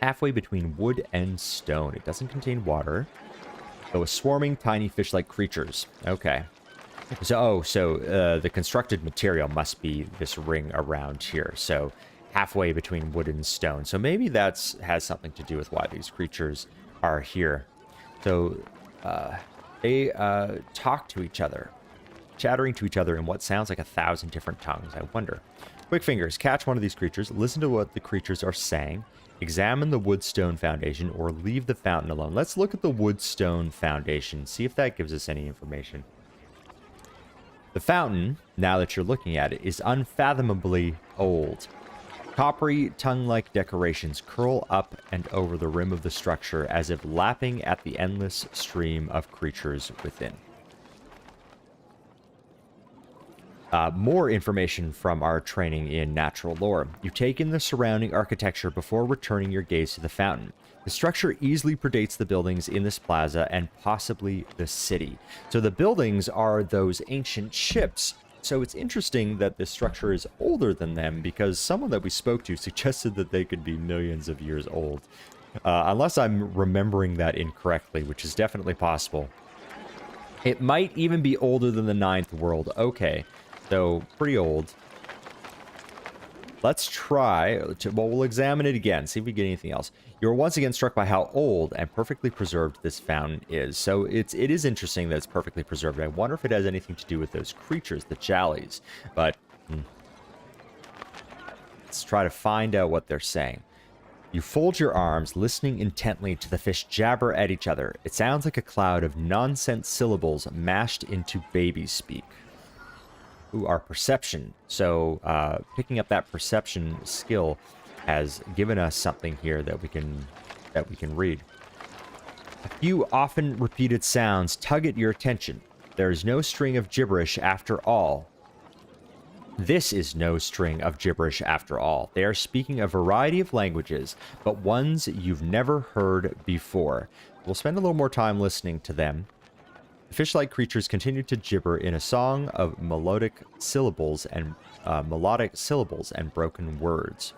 Halfway between wood and stone. It doesn't contain water, but with swarming tiny fish-like creatures. Okay. So the constructed material must be this ring around here. So halfway between wood and stone. So maybe that's has something to do with why these creatures are here. So they talk to each other, chattering to each other in what sounds like 1,000 different tongues. I wonder. Quick fingers, catch one of these creatures, listen to what the creatures are saying, examine the wood-stone foundation, or leave the fountain alone. Let's look at the wood-stone foundation, see if that gives us any information. The fountain, now that you're looking at it, is unfathomably old. Coppery, tongue-like decorations curl up and over the rim of the structure as if lapping at the endless stream of creatures within. More information from our training in natural lore. You take in the surrounding architecture before returning your gaze to the fountain. The structure easily predates the buildings in this plaza and possibly the city. So the buildings are those ancient ships. So it's interesting that this structure is older than them, because someone that we spoke to suggested that they could be millions of years old. Unless I'm remembering that incorrectly, which is definitely possible. It might even be older than the Ninth World. Okay, so pretty old. Let's try, we'll examine it again, see if we get anything else. You're once again struck by how old and perfectly preserved this fountain is. So it is interesting that it's perfectly preserved. I wonder if it has anything to do with those creatures, the jallies. But let's try to find out what they're saying. You fold your arms, listening intently to the fish jabber at each other. It sounds like a cloud of nonsense syllables mashed into baby speak. Ooh, our perception. So picking up that perception skill has given us something here that we can read. A few often repeated sounds tug at your attention. There is no string of gibberish after all. This is no string of gibberish after all. They are speaking a variety of languages, but ones you've never heard before. We'll spend a little more time listening to them. The fish-like creatures continue to gibber in a song of melodic syllables and broken words.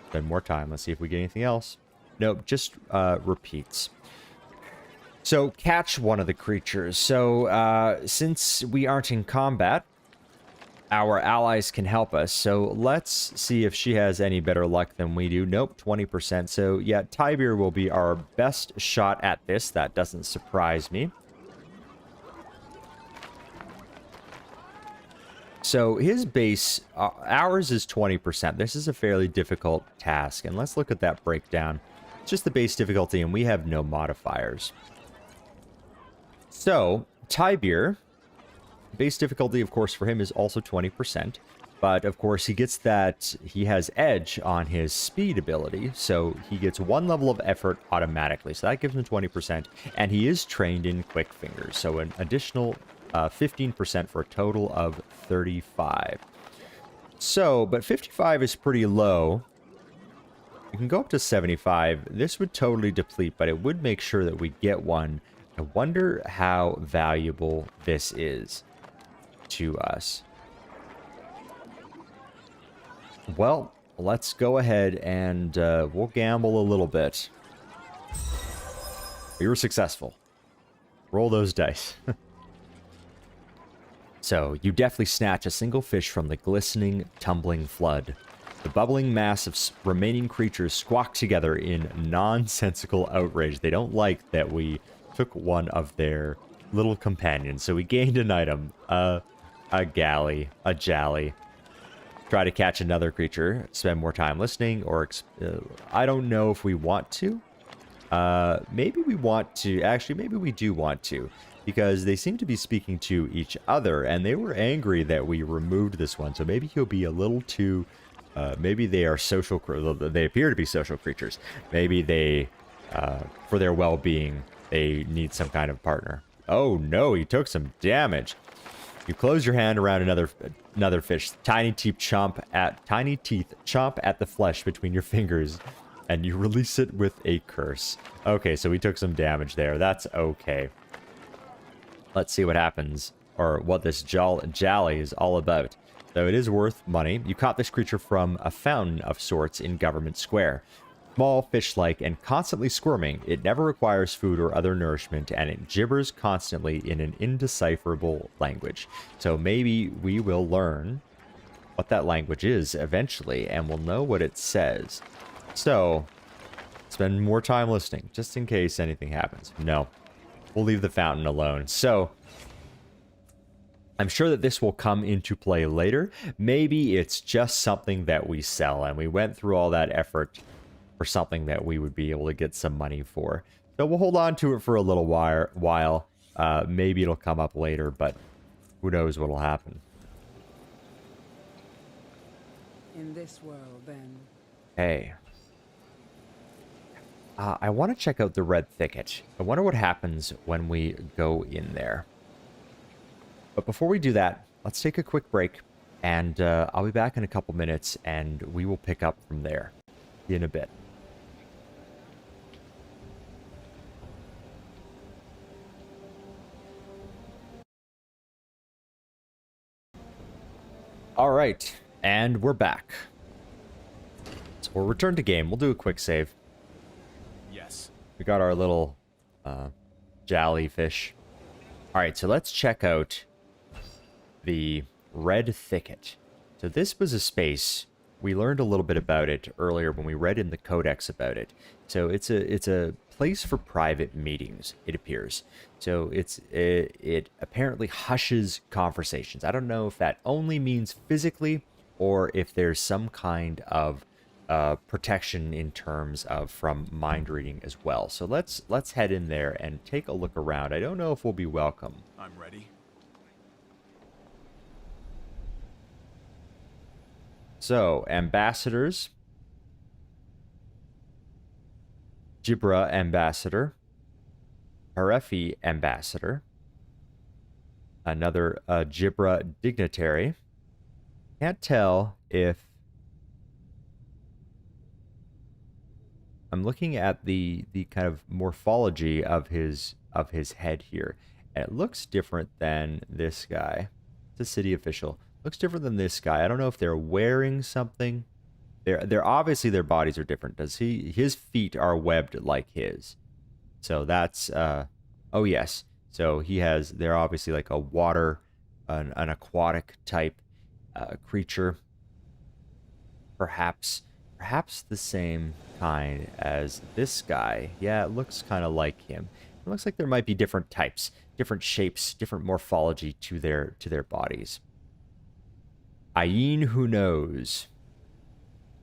Spend more time. Let's see if we get anything else. Nope, just repeats. So catch one of the creatures. So since we aren't in combat, our allies can help us. So let's see if she has any better luck than we do. Nope, 20%. So yeah, Tibir will be our best shot at this. That doesn't surprise me. So his base, ours is 20%. This is a fairly difficult task. And let's look at that breakdown. It's just the base difficulty, and we have no modifiers. So, Tibir, base difficulty, of course, for him is also 20%. But of course, he gets that, he has edge on his speed ability, so he gets 1 level of effort automatically. So that gives him 20%, and he is trained in quick fingers, so an additional 15% for a total of 35. So, but 55 is pretty low. You can go up to 75. This would totally deplete, but it would make sure that we get one. I wonder how valuable this is to us. Well, let's go ahead and we'll gamble a little bit. We were successful. Roll those dice. So, you deftly snatch a single fish from the glistening, tumbling flood. The bubbling mass of remaining creatures squawk together in nonsensical outrage. They don't like that we took one of their little companions. So we gained an item. A galley. A jally. Try to catch another creature. Spend more time listening. Or I don't know if we want to. Maybe we want to. Actually, maybe we do want to. Because they seem to be speaking to each other. And they were angry that we removed this one. So maybe he'll be a little too... maybe they are social... They appear to be social creatures. Maybe they... for their well-being, they need some kind of partner. Oh no, he took some damage. You close your hand around another fish. Tiny teeth chomp at the flesh between your fingers. And you release it with a curse. Okay, so we took some damage there. That's okay. Let's see what happens, or what this jolly is all about. So it is worth money. You caught this creature from a fountain of sorts in Government Square. Small, fish-like, and constantly squirming, it never requires food or other nourishment, and it gibbers constantly in an indecipherable language. So maybe we will learn what that language is eventually, and we'll know what it says. So, spend more time listening, just in case anything happens. No. We'll leave the fountain alone. So, I'm sure that this will come into play later. Maybe it's just something that we sell, and we went through all that effort for something that we would be able to get some money for. So we'll hold on to it for a little while. Maybe it'll come up later, but who knows what'll happen. In this world, then. Hey. I want to check out the Red Thicket. I wonder what happens when we go in there. But before we do that, let's take a quick break, and I'll be back in a couple minutes, and we will pick up from there in a bit. All right, and we're back. So we'll return to game. We'll do a quick save. Yes. We got our little jolly fish. All right, so let's check out the Red Thicket. So this was a space, we learned a little bit about it earlier when we read in the codex about it. So it's a place for private meetings, it appears. So it apparently hushes conversations. I don't know if that only means physically or if there's some kind of protection in terms of from mind reading as well. So let's head in there and take a look around. I don't know if we'll be welcome. I'm ready. So, ambassadors. Jibra ambassador. Harefi ambassador. Another Jibra dignitary. Can't tell if... I'm looking at the kind of morphology of his head here. And it looks different than this guy. It's a city official. Looks different than this guy. I don't know if they're wearing something. They're obviously their bodies are different. His feet are webbed like his. So that's oh yes. So they're obviously like a water, an aquatic type creature. Perhaps the same kind as this guy. Yeah, it looks kind of like him. It looks like there might be different types, different shapes, different morphology to their bodies. Aine Who Knows.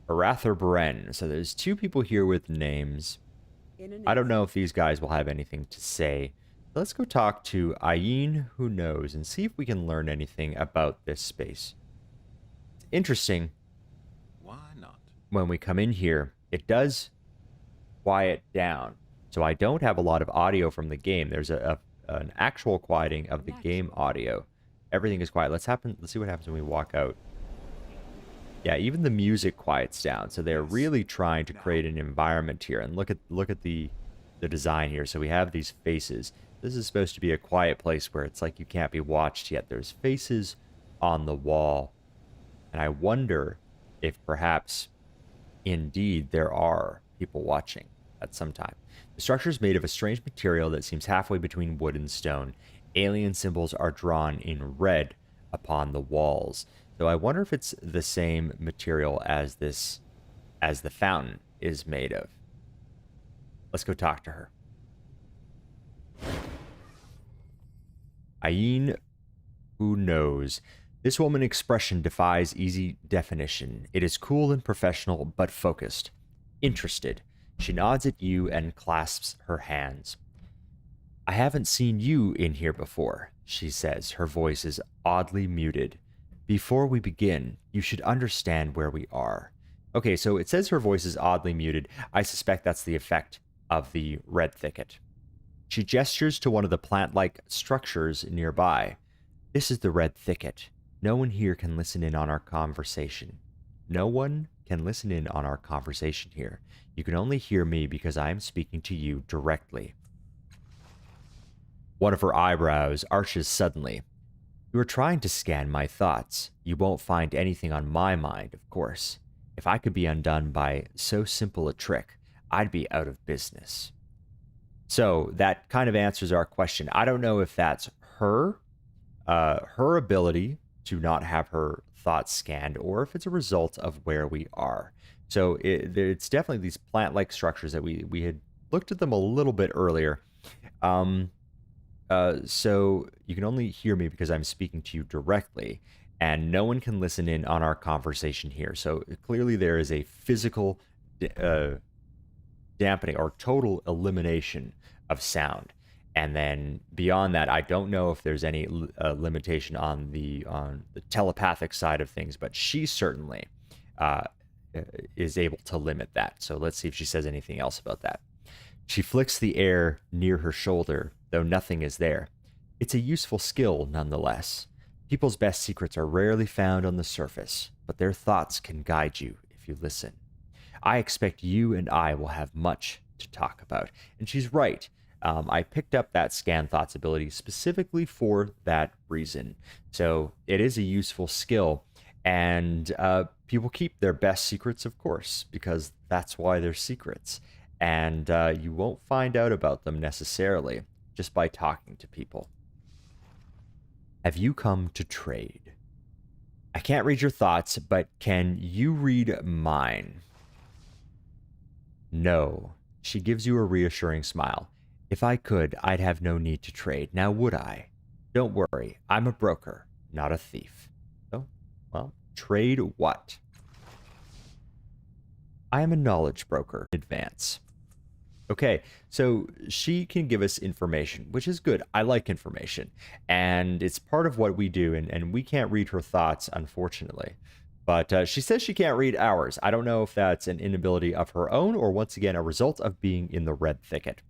Arather Bren. So there's two people here with names. I don't know if these guys will have anything to say. Let's go talk to Aine Who Knows and see if we can learn anything about this space. interesting, Why not? when we come in here, it does quiet down. So I don't have a lot of audio from the game. There's an actual quieting of the game audio. Everything is quiet. Let's see what happens when we walk out. Yeah, even the music quiets down. So they're really trying to create an environment here. And look at the design here. So we have these faces. This is supposed to be a quiet place where it's like you can't be watched yet. There's faces on the wall. And I wonder if perhaps indeed there are people watching at some time. The structure is made of a strange material that seems halfway between wood and stone. Alien symbols are drawn in red upon the walls. So I wonder if it's the same material as the fountain is made of. Let's go talk to her. Aine, who knows? This woman expression defies easy definition. It is cool and professional, but focused. Interested. She nods at you and clasps her hands. I haven't seen you in here before, she says. Her voice is oddly muted. Before we begin, you should understand where we are. Okay, so it says her voice is oddly muted. I suspect that's the effect of the Red Thicket. She gestures to one of the plant-like structures nearby. This is the Red Thicket. No one here can listen in on our conversation. No one can listen in on our conversation here. You can only hear me because I am speaking to you directly. One of her eyebrows arches suddenly. You are trying to scan my thoughts. You won't find anything on my mind, of course. If I could be undone by so simple a trick, I'd be out of business. So that kind of answers our question. I don't know if that's her ability to not have her thoughts scanned, or if it's a result of where we are. So it's definitely these plant-like structures that we had looked at them a little bit earlier. So you can only hear me because I'm speaking to you directly, and no one can listen in on our conversation here. So clearly there is a physical dampening or total elimination of sound. And then beyond that, I don't know if there's any limitation on the telepathic side of things, but she certainly is able to limit that. So let's see if she says anything else about that. She flicks the air near her shoulder, though nothing is there. It's a useful skill, nonetheless. People's best secrets are rarely found on the surface, but their thoughts can guide you if you listen. I expect you and I will have much to talk about. And she's right. I picked up that scan thoughts ability specifically for that reason. So it is a useful skill. And people keep their best secrets, of course, because that's why they're secrets. And you won't find out about them necessarily just by talking to people. Have you come to trade? I can't read your thoughts, but can you read mine? No. She gives you a reassuring smile. If I could, I'd have no need to trade. Now would I? Don't worry. I'm a broker, not a thief. Oh, well, trade what? I am a knowledge broker in advance. Okay, so she can give us information, which is good. I like information, and it's part of what we do, and we can't read her thoughts, unfortunately. But she says she can't read ours. I don't know if that's an inability of her own or, once again, a result of being in the Red Thicket.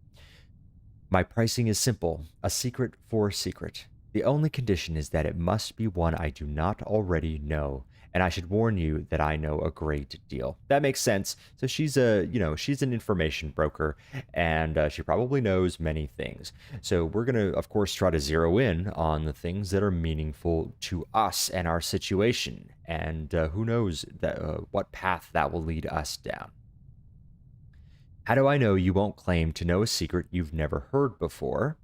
My pricing is simple, a secret for a secret. The only condition is that it must be one I do not already know, and I should warn you that I know a great deal. That makes sense. So she's she's an information broker, and she probably knows many things. So we're going to, of course, try to zero in on the things that are meaningful to us and our situation, and who knows what path that will lead us down. How do I know you won't claim to know a secret you've never heard before?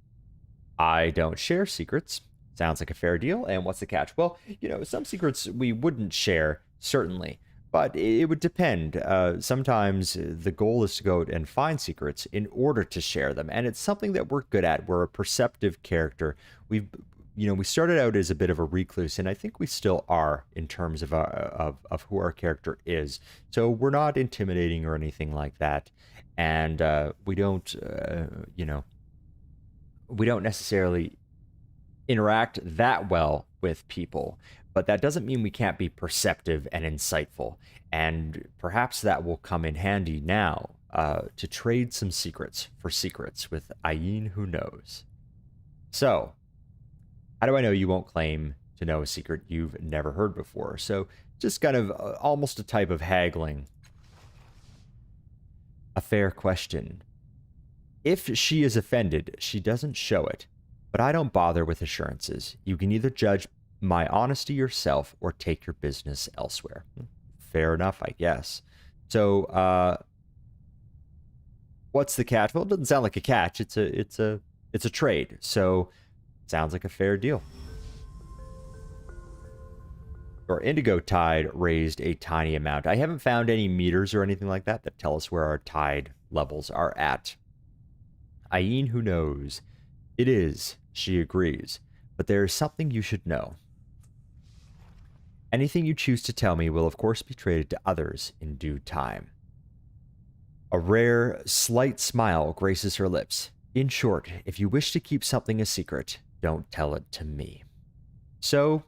I don't share secrets. Sounds like a fair deal. And what's the catch? Well, some secrets we wouldn't share, certainly, but it would depend. Sometimes the goal is to go out and find secrets in order to share them. And it's something that we're good at. We're a perceptive character. We started out as a bit of a recluse, and I think we still are in terms of who our character is. So we're not intimidating or anything like that. And we don't necessarily interact that well with people, But that doesn't mean we can't be perceptive and insightful. And perhaps that will come in handy now to trade some secrets for secrets with Aine who knows. So, how do I know you won't claim to know a secret you've never heard before? So, just kind of almost a type of haggling. A fair question. If she is offended, she doesn't show it. But I don't bother with assurances. You can either judge my honesty yourself or take your business elsewhere. Fair enough, I guess. So, what's the catch? Well, it doesn't sound like a catch. It's a trade. So, sounds like a fair deal. Our indigo tide raised a tiny amount. I haven't found any meters or anything like that that tell us where our tide levels are at. Aine who knows. It is, she agrees, but there is something you should know. Anything you choose to tell me will of course be traded to others in due time. A rare, slight smile graces her lips. In short, if you wish to keep something a secret, don't tell it to me. So,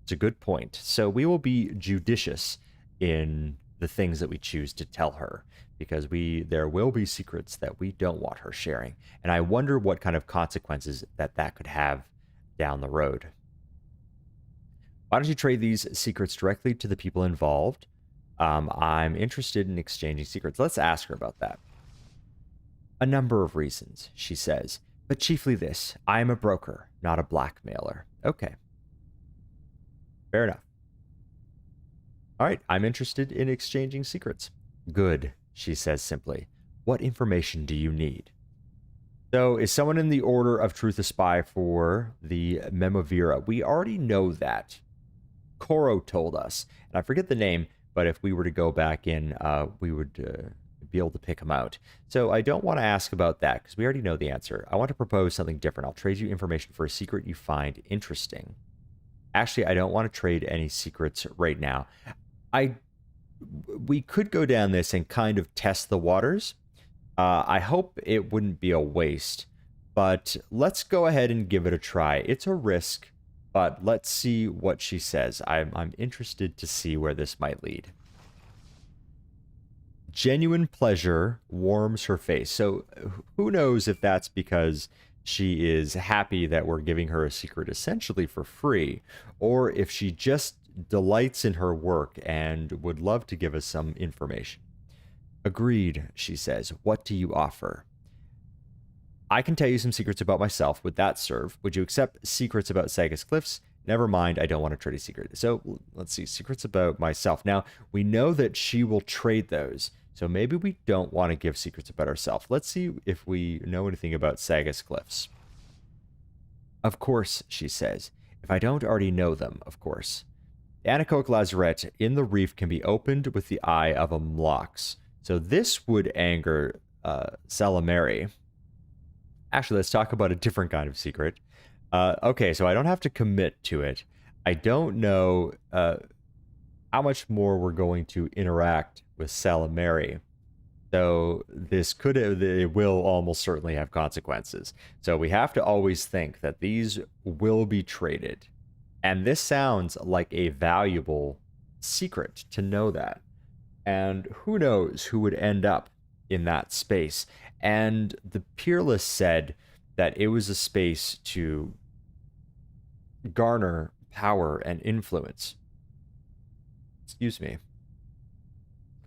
it's a good point. So we will be judicious in the things that we choose to tell her, because there will be secrets that we don't want her sharing. And I wonder what kind of consequences that could have down the road. Why don't you trade these secrets directly to the people involved? I'm interested in exchanging secrets. Let's ask her about that. A number of reasons, she says, but chiefly this. I am a broker, not a blackmailer. Okay. Fair enough. All right, I'm interested in exchanging secrets. Good, she says simply. What information do you need? So, is someone in the Order of Truth a spy for the Memovira? We already know that. Qorro told us, and I forget the name, but if we were to go back in, we would be able to pick him out. So I don't want to ask about that, because we already know the answer. I want to propose something different. I'll trade you information for a secret you find interesting. Actually, I don't want to trade any secrets right now. We could go down this and kind of test the waters. I hope it wouldn't be a waste, but let's go ahead and give it a try. It's a risk, but let's see what she says. I'm interested to see where this might lead. Genuine pleasure warms her face. So who knows if that's because she is happy that we're giving her a secret essentially for free, or if she just delights in her work and would love to give us some information. Agreed, she says. What do you offer? I can tell you some secrets about myself. Would that serve? Would you accept secrets about Sagas Cliffs? Never mind, I don't want to trade a secret. So let's see, secrets about myself. Now, we know that she will trade those. So maybe we don't want to give secrets about ourselves. Let's see if we know anything about Sagas Cliffs. Of course, she says. If I don't already know them, of course. The Anechoic Lazaret in the reef can be opened with the eye of a Mlox. So this would anger Salimeri. Actually, let's talk about a different kind of secret. Okay, so I don't have to commit to it. I don't know how much more we're going to interact with Salimeri. So it will almost certainly have consequences. So we have to always think that these will be traded. And this sounds like a valuable secret to know that. And who knows who would end up in that space. And the Peerless said that it was a space to garner power and influence. Excuse me.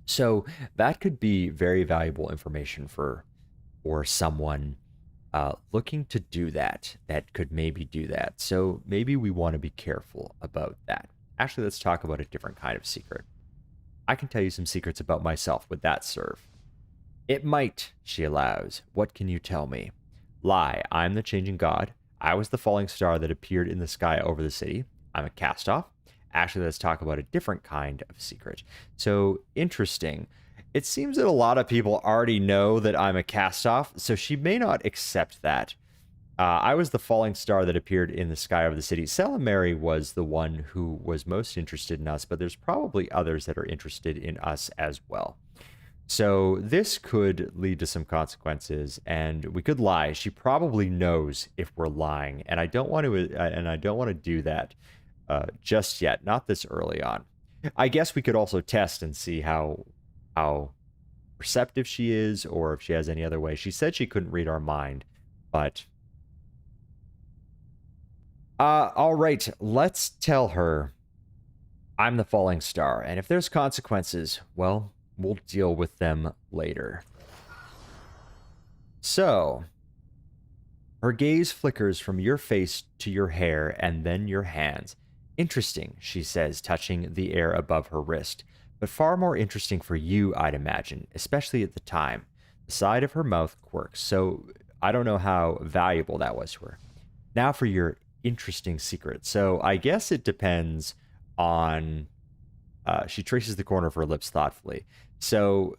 So that could be very valuable information for someone looking to do that could maybe do that. So maybe we want to be careful about that. Actually, let's talk about a different kind of secret. I can tell you some secrets about myself. Would that serve? It might, she allows. What can you tell me? Lie. I'm the changing god. I was the falling star that appeared in the sky over the city. I'm a cast-off. Actually, let's talk about a different kind of secret. So, interesting. It seems that a lot of people already know that I'm a cast-off, so she may not accept that. I was the falling star that appeared in the sky over the city. Salimeri was the one who was most interested in us, but there's probably others that are interested in us as well. So this could lead to some consequences, and we could lie. She probably knows if we're lying, and I don't want to do that. just yet, not this early on. I guess we could also test and see how receptive she is, or if she has any other way. She said she couldn't read our mind, but all right, let's tell her I'm the falling star, and if there's consequences, well, we'll deal with them later. So, her gaze flickers from your face to your hair and then your hands. Interesting, she says, touching the air above her wrist. But far more interesting for you, I'd imagine, especially at the time. The side of her mouth quirks, so I don't know how valuable that was to her. Now for your interesting secret. So I guess it depends on... she traces the corner of her lips thoughtfully. So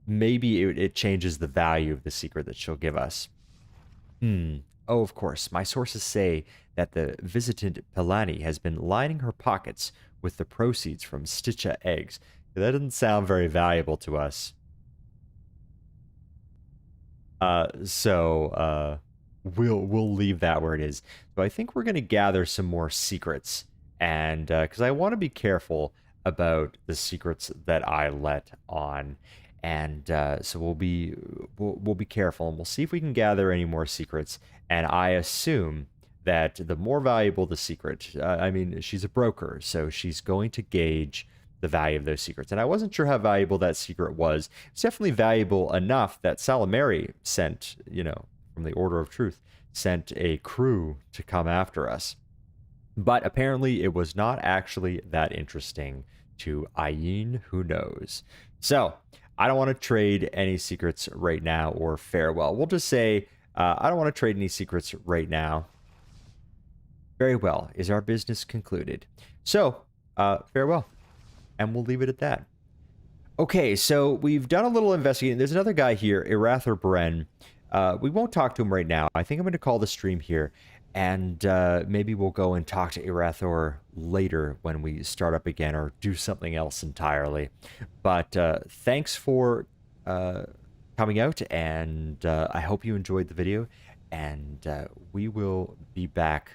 maybe it changes the value of the secret that she'll give us. Oh, of course. My sources say that the visitant Pilani has been lining her pockets with the proceeds from Stitcha eggs. That doesn't sound very valuable to us. So we'll leave that where it is. So I think we're going to gather some more secrets, and because I want to be careful about the secrets that I let on. And so we'll be careful, and we'll see if we can gather any more secrets. And I assume that the more valuable the secret, I mean, she's a broker, so she's going to gauge the value of those secrets. And I wasn't sure how valuable that secret was. It's definitely valuable enough that Salimeri sent, from the Order of Truth, sent a crew to come after us. But apparently it was not actually that interesting to Ayin, who knows. So I don't want to trade any secrets right now, or farewell. We'll just say, I don't want to trade any secrets right now. Very well. Is our business concluded? So, farewell. And we'll leave it at that. Okay, so we've done a little investigating. There's another guy here, Irathor Bren. We won't talk to him right now. I think I'm going to call the stream here. And maybe we'll go and talk to Irathor later when we start up again, or do something else entirely. But thanks for coming out, and I hope you enjoyed the video. And we will be back